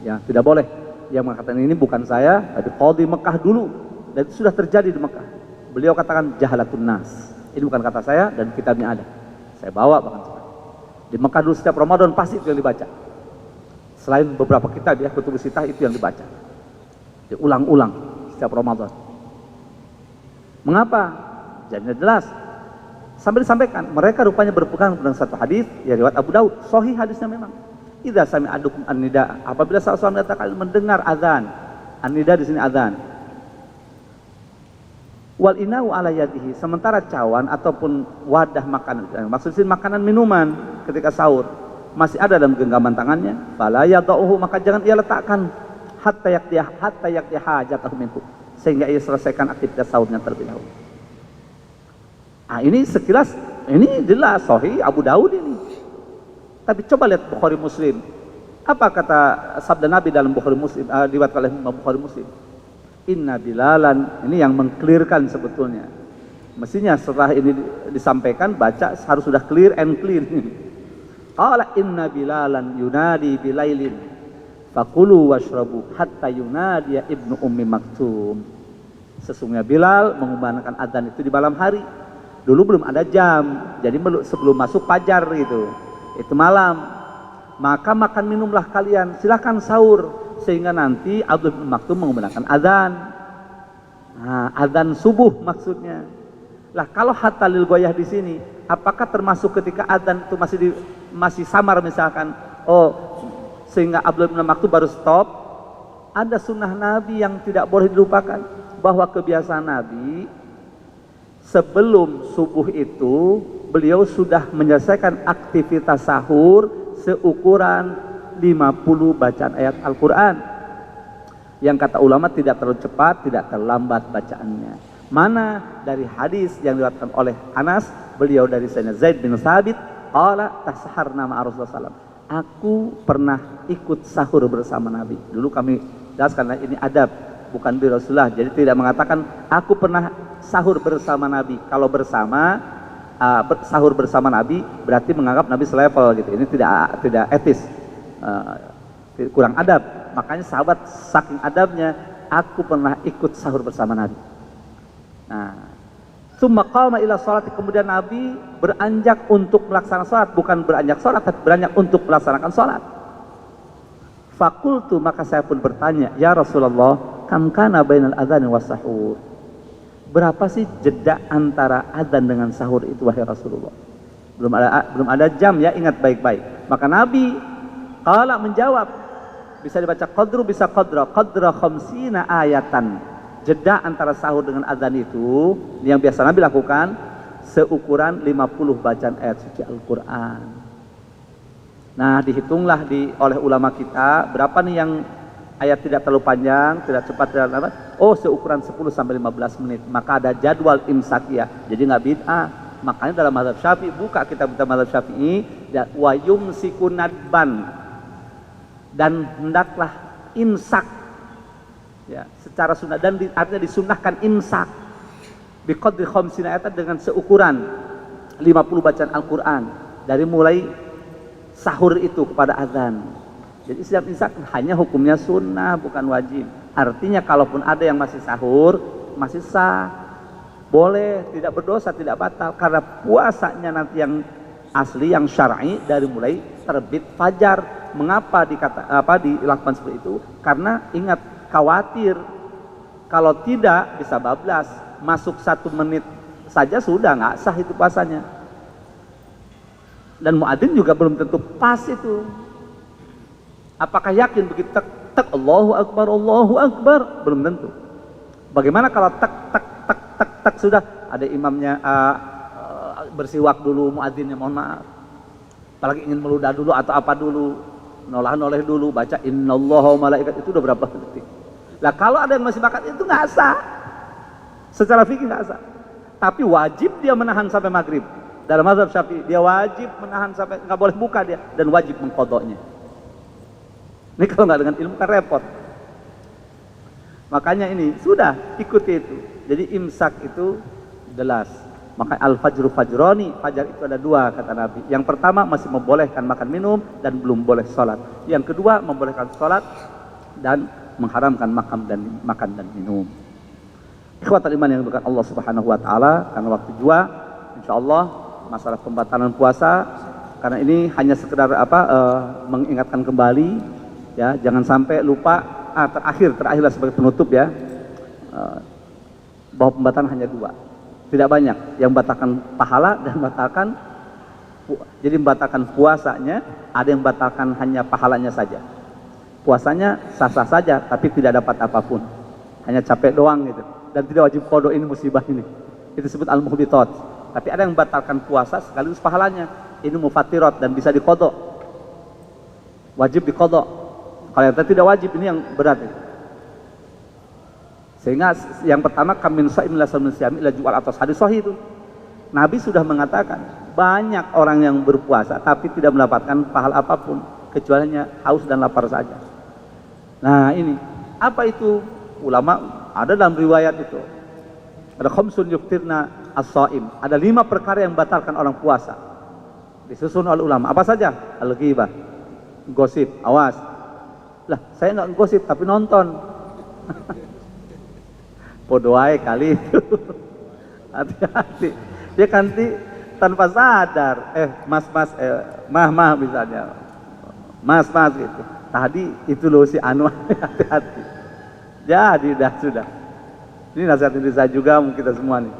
Ya, tidak boleh. Yang mengatakan ini bukan saya, tapi qadhi Mekah dulu, dan itu sudah terjadi di Mekah. Beliau katakan jahalatun nas. Ini bukan kata saya dan kitabnya ada. Saya bawa bahkan di Mekah dulu setiap Ramadan pasti itu yang dibaca. Selain beberapa kitab ya, kutubus sitah itu yang dibaca. Diulang-ulang setiap Ramadan. Mengapa? Jadinya jelas. Sambil disampaikan, mereka rupanya berpegang dengan satu hadis ya riwayat Abu Daud. Sahih hadisnya memang. Idza sami'adukum an-nida, apabila salah seorang kalian mendengar azan. An-nida di sini azan. Wal inau ala yadihi, sementara cawan ataupun wadah makanan, maksud sini makanan minuman ketika sahur masih ada dalam genggaman tangannya, fala yadauhu, maka jangan ia letakkan hatta yakti hajatahu minhu, sehingga ia selesaikan aktivitas sahurnya terlebih dahulu. Nah, ini sekilas ini jelas sahih Abu Daud ini. Tapi coba lihat Bukhari Muslim. Apa kata sabda Nabi dalam Bukhari Muslim, diriwayatkan oleh Bukhari Muslim? Inna Bilalan, ini yang mengklirkan sebetulnya. Mestinya setelah ini disampaikan, baca harus sudah clear and clear. Qala inna Bilalan yunadi bilailin fakulu washrabu hatta yunadiya ibnu ummi maktum. Sesungguhnya Bilal mengumandangkan adzan itu di malam hari. Dulu belum ada jam, jadi sebelum masuk fajar itu malam. Maka makan minumlah kalian, silakan sahur, sehingga nanti Abdul bin Maktum mengumandangkan adzan. Nah, adzan subuh maksudnya. Lah kalau hatta lil goyah di sini, apakah termasuk ketika adzan itu masih samar misalkan? Oh, sehingga Abdul bin Maktum baru stop. Ada sunnah Nabi yang tidak boleh dilupakan, bahwa kebiasaan Nabi sebelum subuh itu beliau sudah menyelesaikan aktivitas sahur seukuran 50 bacaan ayat Al-Quran, yang kata ulama tidak terlalu cepat, tidak terlambat bacaannya. Mana dari hadis yang diriwayatkan oleh Anas, beliau dari Sayyidina Zaid bin Thabit, qala tasaharna ma'a Rasulullah SAW, aku pernah ikut sahur bersama Nabi. Dulu kami jelaskan ini adab, bukan bi Rasulullah, jadi tidak mengatakan aku pernah sahur bersama Nabi. Kalau bersama sahur bersama Nabi berarti menganggap Nabi selevel gitu. Ini tidak etis, kurang adab. Makanya sahabat saking adabnya, aku pernah ikut sahur bersama Nabi. Nah, summa qama ila sholati, kemudian Nabi beranjak untuk melaksanakan sholat, bukan beranjak sholat tapi beranjak untuk melaksanakan sholat. Fakultu, maka saya pun bertanya, ya Rasulullah, kam kana bainal adzan was sahur, berapa sih jeda antara adzan dengan sahur itu wahai Rasulullah? Belum ada jam ya, ingat baik-baik. Maka Nabi qala menjawab, bisa dibaca qadru, bisa qadra 50 ayatan. Jeda antara sahur dengan adzan itu yang biasa Nabi lakukan seukuran 50 bacaan ayat suci Al-Quran. Nah, dihitunglah oleh ulama kita berapa nih yang ayat tidak terlalu panjang, tidak cepat, tidak lambat. Oh, seukuran 10 sampai 15 menit. Maka ada jadwal imsakiyah. Jadi nggak bid'ah. Makanya dalam mazhab Syafi'i, buka kitab mazhab Syafi'i, wa yumsiku nadban, dan hendaklah imsak ya secara sunnah, dan artinya disunnahkan imsak biqadri 50 ayatan, dengan seukuran 50 bacaan Al-Quran dari mulai sahur itu kepada azan. Jadi setiap imsak hanya hukumnya sunnah, bukan wajib. Artinya kalaupun ada yang masih sahur, masih sah, boleh, tidak berdosa, tidak batal, karena puasanya nanti yang asli, yang syar'i dari mulai terbit fajar. Mengapa dilakukan seperti itu? Karena ingat, khawatir kalau tidak bisa bablas, masuk 1 menit saja sudah nggak sah itu puasanya. Dan muadzin juga belum tentu pas itu. Apakah yakin begitu tek tek Allahu Akbar, belum tentu. Bagaimana kalau tek sudah ada imamnya bersiwak dulu, muadzinnya mohon maaf, apalagi ingin meludah dulu atau apa dulu, noleh dulu, baca innallaha wa malaikat, itu udah berapa detik. Lah kalau ada yang masih bakat itu nggak sah, secara fikih nggak sah. Tapi wajib dia menahan sampai maghrib. Dalam mazhab Syafi'i dia wajib menahan sampai, nggak boleh buka dia, dan wajib mengqadanya. Ini kalau nggak dengan ilmu kan repot. Makanya ini sudah ikuti itu. Jadi imsak itu jelas. Maka al-fajru fajroni, fajar itu ada 2 kata Nabi. Yang pertama masih membolehkan makan minum dan belum boleh sholat. Yang kedua membolehkan sholat dan mengharamkan makan dan minum. Ikhwatal iman yang dimuliakan Allah Subhanahu wa taala, karena waktu jua, insyaallah masalah pembatalan puasa, karena ini hanya sekedar mengingatkan kembali ya, jangan sampai lupa. Terakhirlah sebagai penutup ya, bahwa pembatalan hanya 2, tidak banyak, yang membatalkan pahala dan membatalkan puasanya, ada yang membatalkan hanya pahalanya saja. Puasanya sah-sah saja tapi tidak dapat apapun, hanya capek doang gitu, dan tidak wajib qada. Ini musibah ini, itu disebut al-muhbitat. Tapi ada yang membatalkan puasa sekaligus pahalanya, ini mufattirat dan bisa diqada, wajib diqada. Kalau yang tidak wajib, ini yang berat itu. Sehingga yang pertama, kamin shaimin la samin siyami ila jual, atas hadis sahih itu Nabi sudah mengatakan banyak orang yang berpuasa tapi tidak mendapatkan pahala apapun kecuali hanya haus dan lapar saja. Nah ini apa itu? Ulama ada dalam riwayat itu, ada khamsun yuftirna as-shaim, ada 5 perkara yang membatalkan orang puasa, disusun oleh ulama. Apa saja? Al-ghibah, gosip, awas. Lah saya nggak gosip tapi nonton. Podoai kali itu. Hati-hati, dia ganti tanpa sadar. Mah misalnya, mas gitu. Tadi itu loh si Anwar. Hati-hati. Jadi sudah. Ini nasihat diri saya juga, kita semua nih.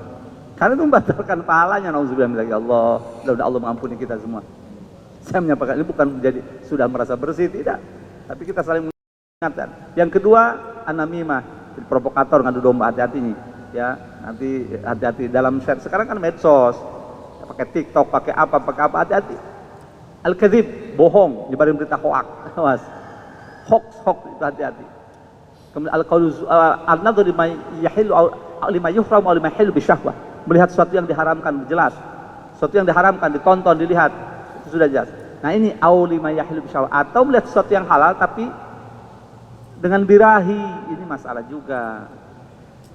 Karena itu membatalkan pahalanya. Nauzubillah min dzalik. Allah, mudah-mudahan Allah mengampuni kita semua. Saya menyampaikan ini bukan menjadi sudah merasa bersih, tidak. Tapi kita saling mengingatkan. Yang kedua, anamimah, provokator, ngadu domba, hati-hati nih. Ya, nanti hati-hati dalam share. Sekarang kan medsos, ya, pakai TikTok, pakai apa, hati-hati. Al-kadzib, bohong, nyebarin berita hoax. Awas. Hoax itu hati-hati. Kemudian al-qaulu an-nadhru lima yahillu lima yuhram aw lima yahillu bisyahwah. Melihat sesuatu yang diharamkan jelas. Sesuatu yang diharamkan ditonton, dilihat, itu sudah jelas. Nah, ini aw lima yahillu bisyahwah, atau melihat sesuatu yang halal tapi dengan birahi, ini masalah juga.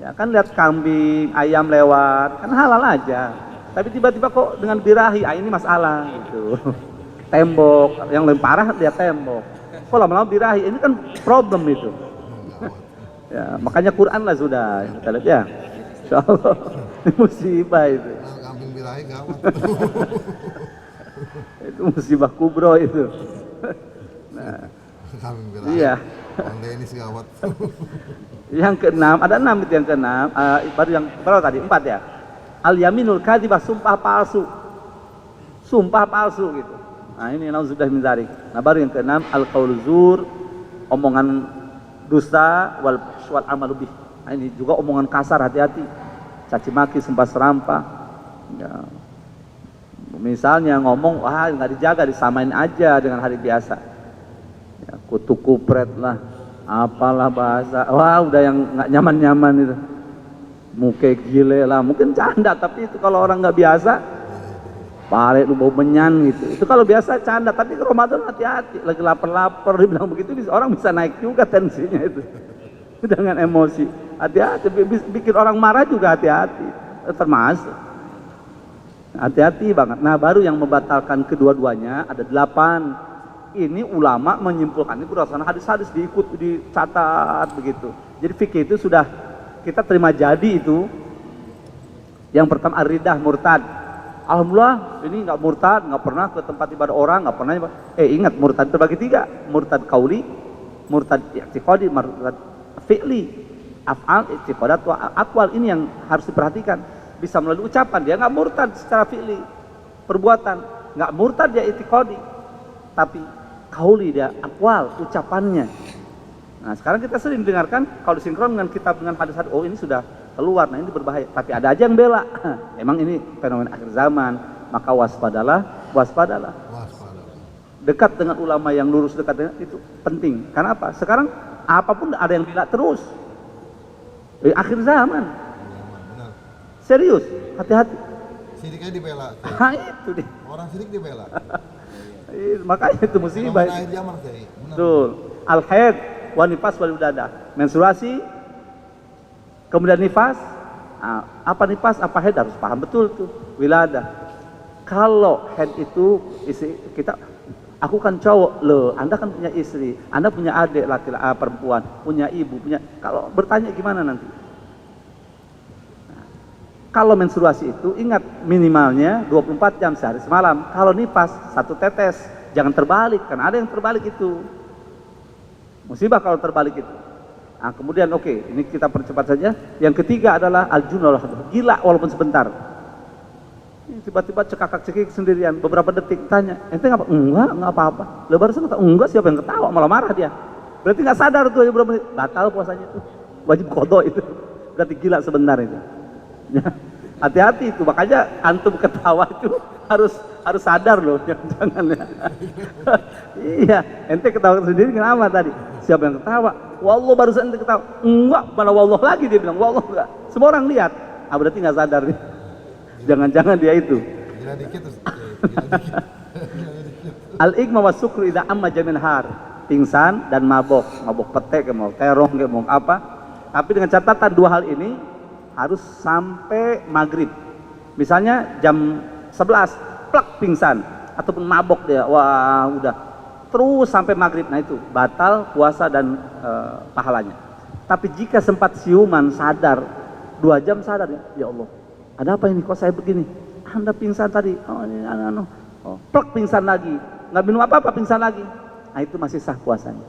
Ya kan, lihat kambing, ayam lewat, kan halal aja. Tapi tiba-tiba kok dengan birahi, ini masalah gitu. Tembok, yang lebih parah lihat tembok. Kok lama-lama birahi, ini kan problem itu. Ya, makanya Quran lah sudah kita lihat ya. Insyaallah. Ini musibah itu. Kambing birahi gawat. Itu musibah kubro itu. Nah, Kambing birahi. iya. Ini segawat. Yang keenam, ada 6 itu yang keenam. Baru yang berapa tadi? 4 ya. Al-yaminul kadzibah, sumpah palsu. Sumpah palsu gitu. Nah, ini nauzubillah min dzalik. Nah, baru yang keenam, al-qaulu zur, omongan dusta, wal amalu bih. Nah, ini juga omongan kasar, hati-hati. Caci maki, sumpah serapah. Ya. Misalnya ngomong, wah nggak dijaga, disamain aja dengan hari biasa. Ya, kutu kupret lah, apalah bahasa, wah udah yang nggak nyaman itu, muke gile lah, mungkin canda, tapi itu kalau orang nggak biasa, pare lu bau menyan gitu, itu kalau biasa canda, tapi ke Ramadan hati-hati, lagi lapar dibilang begitu, orang bisa naik juga tensinya itu, dengan emosi, hati-hati, bikin orang marah juga hati-hati, termasuk, hati-hati banget. Nah, baru yang membatalkan kedua-duanya ada 8. Ini ulama menyimpulkan ini berdasarkan hadis-hadis, dicatat begitu. Jadi fikih itu sudah kita terima jadi itu. Yang pertama ar-ridah, murtad. Alhamdulillah ini nggak murtad, nggak pernah ke tempat ibadah orang, nggak pernah. Ingat murtad terbagi 3, murtad qauli, murtad i'tiqadi, murtad fi'li. Af'al, i'tiqadat, aqwal, ini yang harus diperhatikan. Bisa melalui ucapan, dia nggak murtad secara fi'li, perbuatan, nggak murtad dia i'tiqadi, tapi qauli dia aqwal, ucapannya. Nah sekarang kita sering dengarkan kalau disinkron dengan kitab dengan hadis, oh ini sudah keluar, nah ini berbahaya. Tapi ada aja yang bela. Emang ini fenomena akhir zaman, maka waspadalah. Waspada. Dekat dengan ulama yang lurus, dekat dengan itu penting. Karena apa? Sekarang apapun ada yang bela terus. Akhir zaman. Benar. Serius, hati-hati. Siriknya dibela. Nah, itu deh. Orang sirik dibela. Makanya itu musibah. Akhir zaman sih. Betul. Al-haid wa nifas wal udada. Menstruasi, kemudian nifas. Nah, apa nifas, apa haid harus paham betul tuh. Wiladah. Kalau haid itu kita, aku kan cowok loh, Anda kan punya istri, Anda punya adik laki-laki, perempuan, punya ibu, punya. Kalau bertanya gimana nanti? Nah, kalau menstruasi itu ingat minimalnya 24 jam sehari semalam. Kalau nifas 1 tetes, jangan terbalik, karena ada yang terbalik itu. Musibah kalau terbalik itu. Nah, kemudian ini kita percepat saja. Yang ketiga adalah al-junun, gila walaupun sebentar. Tiba-tiba cekakak-cekik sendirian beberapa detik, tanya, ente ngapa? Enggak apa-apa. Lebar sama enggak, siapa yang ketawa, malah marah dia. Berarti nggak sadar tuh beberapa menit, batal puasanya itu. Wajib qadha itu. Berarti gila sebentar itu. Ya, hati-hati itu, makanya antum ketawa itu harus sadar loh, jangan ya. Iya, ente ketawa sendiri kenapa tadi? Siapa yang ketawa? Wallah, barusan ente ketawa. Enggak, malah wallah lagi dia bilang, wallah enggak. Semua orang lihat. Berarti nggak sadar nih. Jangan-jangan dia itu. Gila dikit terus. Al-igma wa sukru idza amma jamin har. Pingsan dan mabok petek, mau terong, mau apa. Tapi dengan catatan 2 hal ini harus sampai maghrib. Misalnya jam 11, plak pingsan ataupun mabok dia. Wah, udah. Terus sampai maghrib. Nah itu batal puasa dan pahalanya. Tapi jika sempat siuman, sadar 2 jam sadar, ya Allah. Ada apa ini? Kok saya begini? Anda pingsan tadi. Oh, ini plak pingsan lagi. Nggak minum apa-apa, pingsan lagi. Nah, itu masih sah puasanya.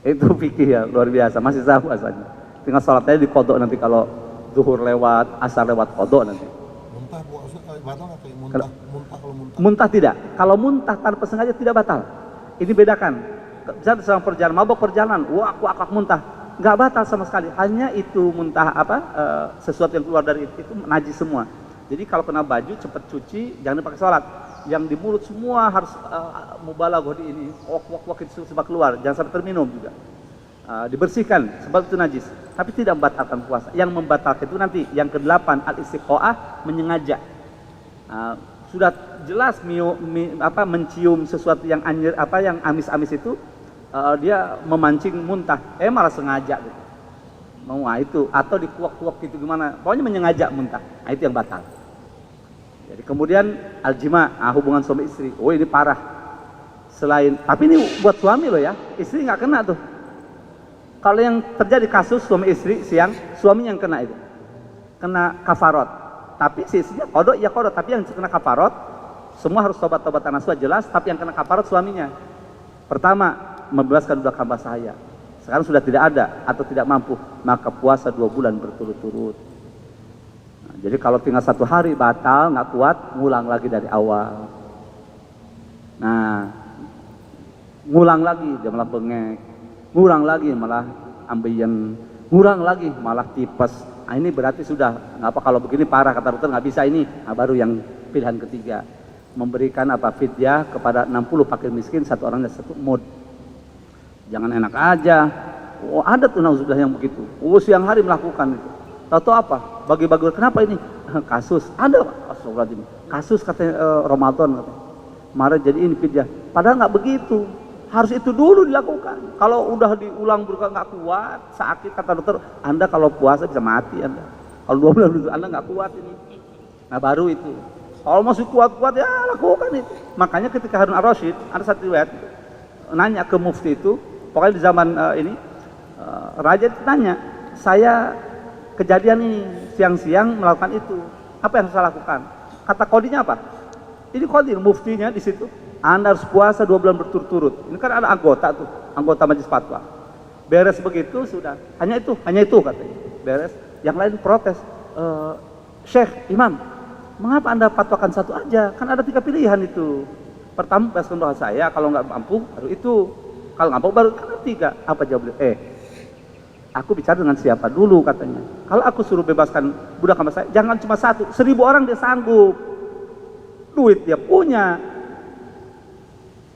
Itu fikih ya, luar biasa. Masih sah puasanya. Tinggal sholatnya dikodok nanti kalau zuhur lewat, asar lewat, kodok nanti. Muntah puasa batal nggak kayak muntah? Kalau muntah. Muntah tidak. Kalau muntah tanpa sengaja tidak batal. Ini bedakan. Misalnya sedang perjalanan, mabok perjalanan, wah aku muntah. Nggak batal sama sekali, hanya itu muntah sesuatu yang keluar dari itu najis semua. Jadi kalau kena baju cepat cuci, jangan dipakai sholat. Yang di mulut semua harus mubalaghah di ini, wak itu sebab keluar, jangan sampai terminum juga. Dibersihkan sebab itu najis, tapi tidak membatalkan puasa. Yang membatalkan itu nanti yang ke-8 al-istiqoah, menyengaja. Sudah jelas mencium sesuatu yang anjir, yang amis-amis itu. Dia memancing muntah, malah sengaja gitu. Itu atau dikuak-kuak gitu gimana, pokoknya menyengaja muntah. Nah, itu yang batal. Jadi kemudian aljima, hubungan suami istri. Oh, ini parah. Tapi ini buat suami loh ya, istri nggak kena tuh. Kalau yang terjadi kasus suami istri siang, suaminya yang kena itu, kena kafarot. Tapi si istrinya kodok, ya kodok. Tapi yang kena kafarot, semua harus tobat nasuha jelas. Tapi yang kena kafarot suaminya. Pertama, membebaskan budak hamba sahaya. Sekarang sudah tidak ada atau tidak mampu, maka puasa 2 bulan berturut-turut. Nah, jadi kalau tinggal 1 hari batal, nggak kuat, ngulang lagi dari awal. Nah, ngulang lagi dia malah bengek, ngulang lagi malah ambeien, ngulang lagi malah tipes. Nah, ini berarti sudah nggak apa, kalau begini parah kata dokter nggak bisa ini. Nah, baru yang pilihan ketiga, memberikan fidyah kepada 60 fakir miskin, 1 orang dan 1 mud. Jangan enak aja. Oh, ada tuh nauzubillah yang begitu. Oh, siang hari melakukan itu. Tahu apa? Bagi-bagi. Kenapa ini? Kasus. Ada. Astagfirullahaladzim. Kasus katanya Ramadan katanya. Kemarin jadi ini fidyah. Padahal nggak begitu. Harus itu dulu dilakukan. Kalau udah diulang berkali nggak kuat, sakit kata dokter, Anda kalau puasa bisa mati Anda. Kalau 2 bulan dulu Anda nggak kuat ini. Nah, baru itu. Kalau masih kuat-kuat ya lakukan itu. Makanya ketika Harun ar-Rasyid ada satu riwayat nanya ke mufti itu. Pokoknya di zaman raja itu tanya, saya kejadian ini siang-siang melakukan itu. Apa yang harus saya lakukan? Kata kodinya apa? Ini kodi muftinya di situ. Anda harus puasa 2 bulan berturut-turut. Ini kan ada anggota tuh, anggota majelis fatwa. Beres begitu sudah. Hanya itu katanya. Beres. Yang lain protes. Syekh, Imam, mengapa Anda fatwakan satu aja? Kan ada 3 pilihan itu. Pertama, bebaskan doa saya. Kalau nggak mampu, baru itu. Kalau nggak mampu, baru kan 3. Apa jawab beliau? Aku bicara dengan siapa dulu katanya. Kalau aku suruh bebaskan budak hamba saya, jangan cuma 1, 1000 orang dia sanggup. Duit dia punya.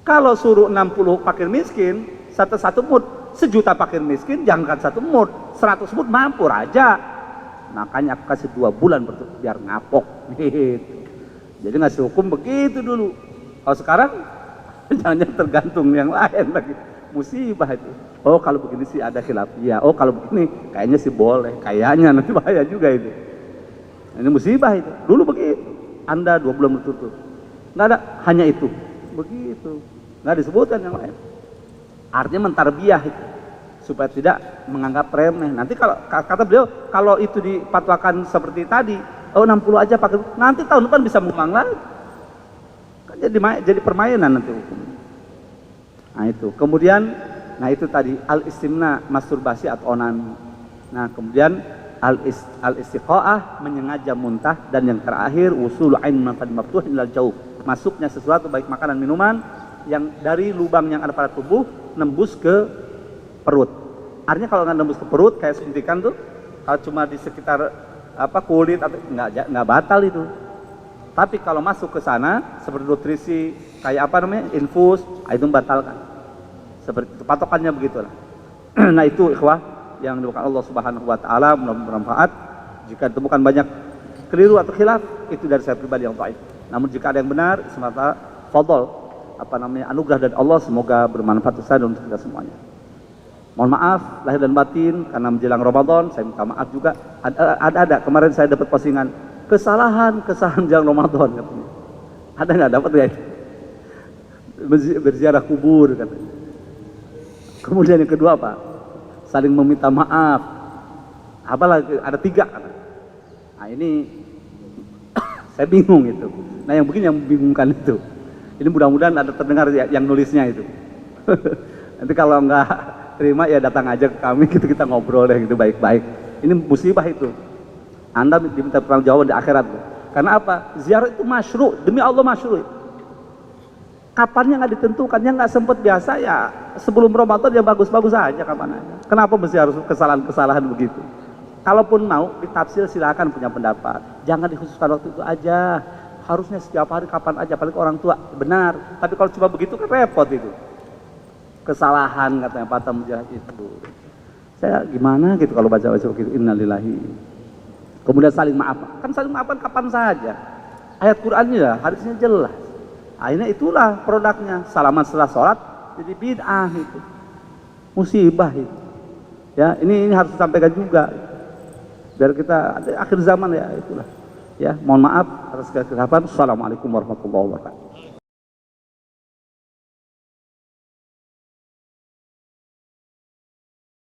Kalau suruh 60 fakir miskin, satu mud, 1.000.000 fakir miskin, jangan 1 mud, 100 mud mampu raja. Makanya aku kasih 2 bulan biar ngapok. Gitu. Jadi ngasih hukum begitu dulu. Kalau sekarang, jangan tergantung yang lain lagi. Musibah itu. Oh kalau begini sih ada khilafiyah. Oh kalau begini kayaknya sih boleh. Kayaknya nanti bahaya juga itu. Ini musibah itu. Dulu begitu. Anda 2 bulan berturut-turut. Nggak ada, hanya itu. Begitu. Nggak disebutkan yang lain. Artinya mentarbiyah itu. Supaya tidak menganggap remeh. Nanti kalau kata beliau, kalau itu dipatwakan seperti tadi, oh 60 aja pakai, nanti tahun depan bisa mengulang lagi. Kan jadi permainan nanti hukumnya. Nah itu. Kemudian, nah itu tadi al-istimna, masturbasi atau onan. Nah kemudian al-istiqa'ah, menyengaja muntah, dan yang terakhir usul ain maqad maftuh ilal jauh, masuknya sesuatu baik makanan minuman yang dari lubang yang ada pada tubuh nembus ke perut. Artinya kalau nggak nembus ke perut kayak suntikan tuh, kalau cuma di sekitar kulit atau nggak batal itu. Tapi kalau masuk ke sana seperti nutrisi kayak infus, itu membatalkan. Seperti itu patokannya begitulah. Nah itu ikhwah yang dimaksud Allah Subhanahu wa taala, mudah-mudahan bermanfaat. Jika ditemukan banyak keliru atau khilaf, itu dari saya pribadi yang dhaif. Namun jika ada yang benar, semata fadl, anugerah dari Allah, semoga bermanfaat besar untuk kita semuanya. Mohon maaf lahir dan batin karena menjelang Ramadan, saya minta maaf juga. Ada kemarin saya dapat postingan kesalahan menjelang Ramadan katanya. Ada nggak dapat ya? Berziarah kubur katanya. Kemudian yang kedua apa? Saling meminta maaf. Apalagi ada 3 katanya. Nah ini saya bingung itu. Nah yang begini yang membingungkan itu. Ini mudah-mudahan ada terdengar yang nulisnya itu. Nanti kalau nggak terima ya datang aja ke kami, kita ngobrol deh gitu baik-baik. Ini musibah itu. Anda diminta pertanggungjawaban di akhirat. Karena apa? Ziarah itu masyru', demi Allah masyru'. Kapannya nggak ditentukan, yang nggak sempat biasa ya sebelum Ramadan ya bagus-bagus aja kapan aja. Kenapa mesti harus kesalahan-kesalahan begitu? Kalaupun mau ditafsir silakan punya pendapat. Jangan dikhususkan waktu itu aja. Harusnya setiap hari kapan aja, apalagi orang tua. Benar. Tapi kalau cuma begitu kan repot itu. Kesalahan katanya patah mujahat itu. Saya gimana gitu kalau baca-baca begitu, innalillahi. Kemudian saling maafan. Kan saling maafan kapan saja. Ayat Qur'annya hadisnya jelas. Akhirnya itulah produknya. Salaman setelah sholat jadi bid'ah itu. Musibah itu. Ya, ini harus disampaikan juga. Biar kita akhir zaman ya itulah. Ya, mohon maaf atas kekeliruan. Assalamualaikum warahmatullahi wabarakatuh.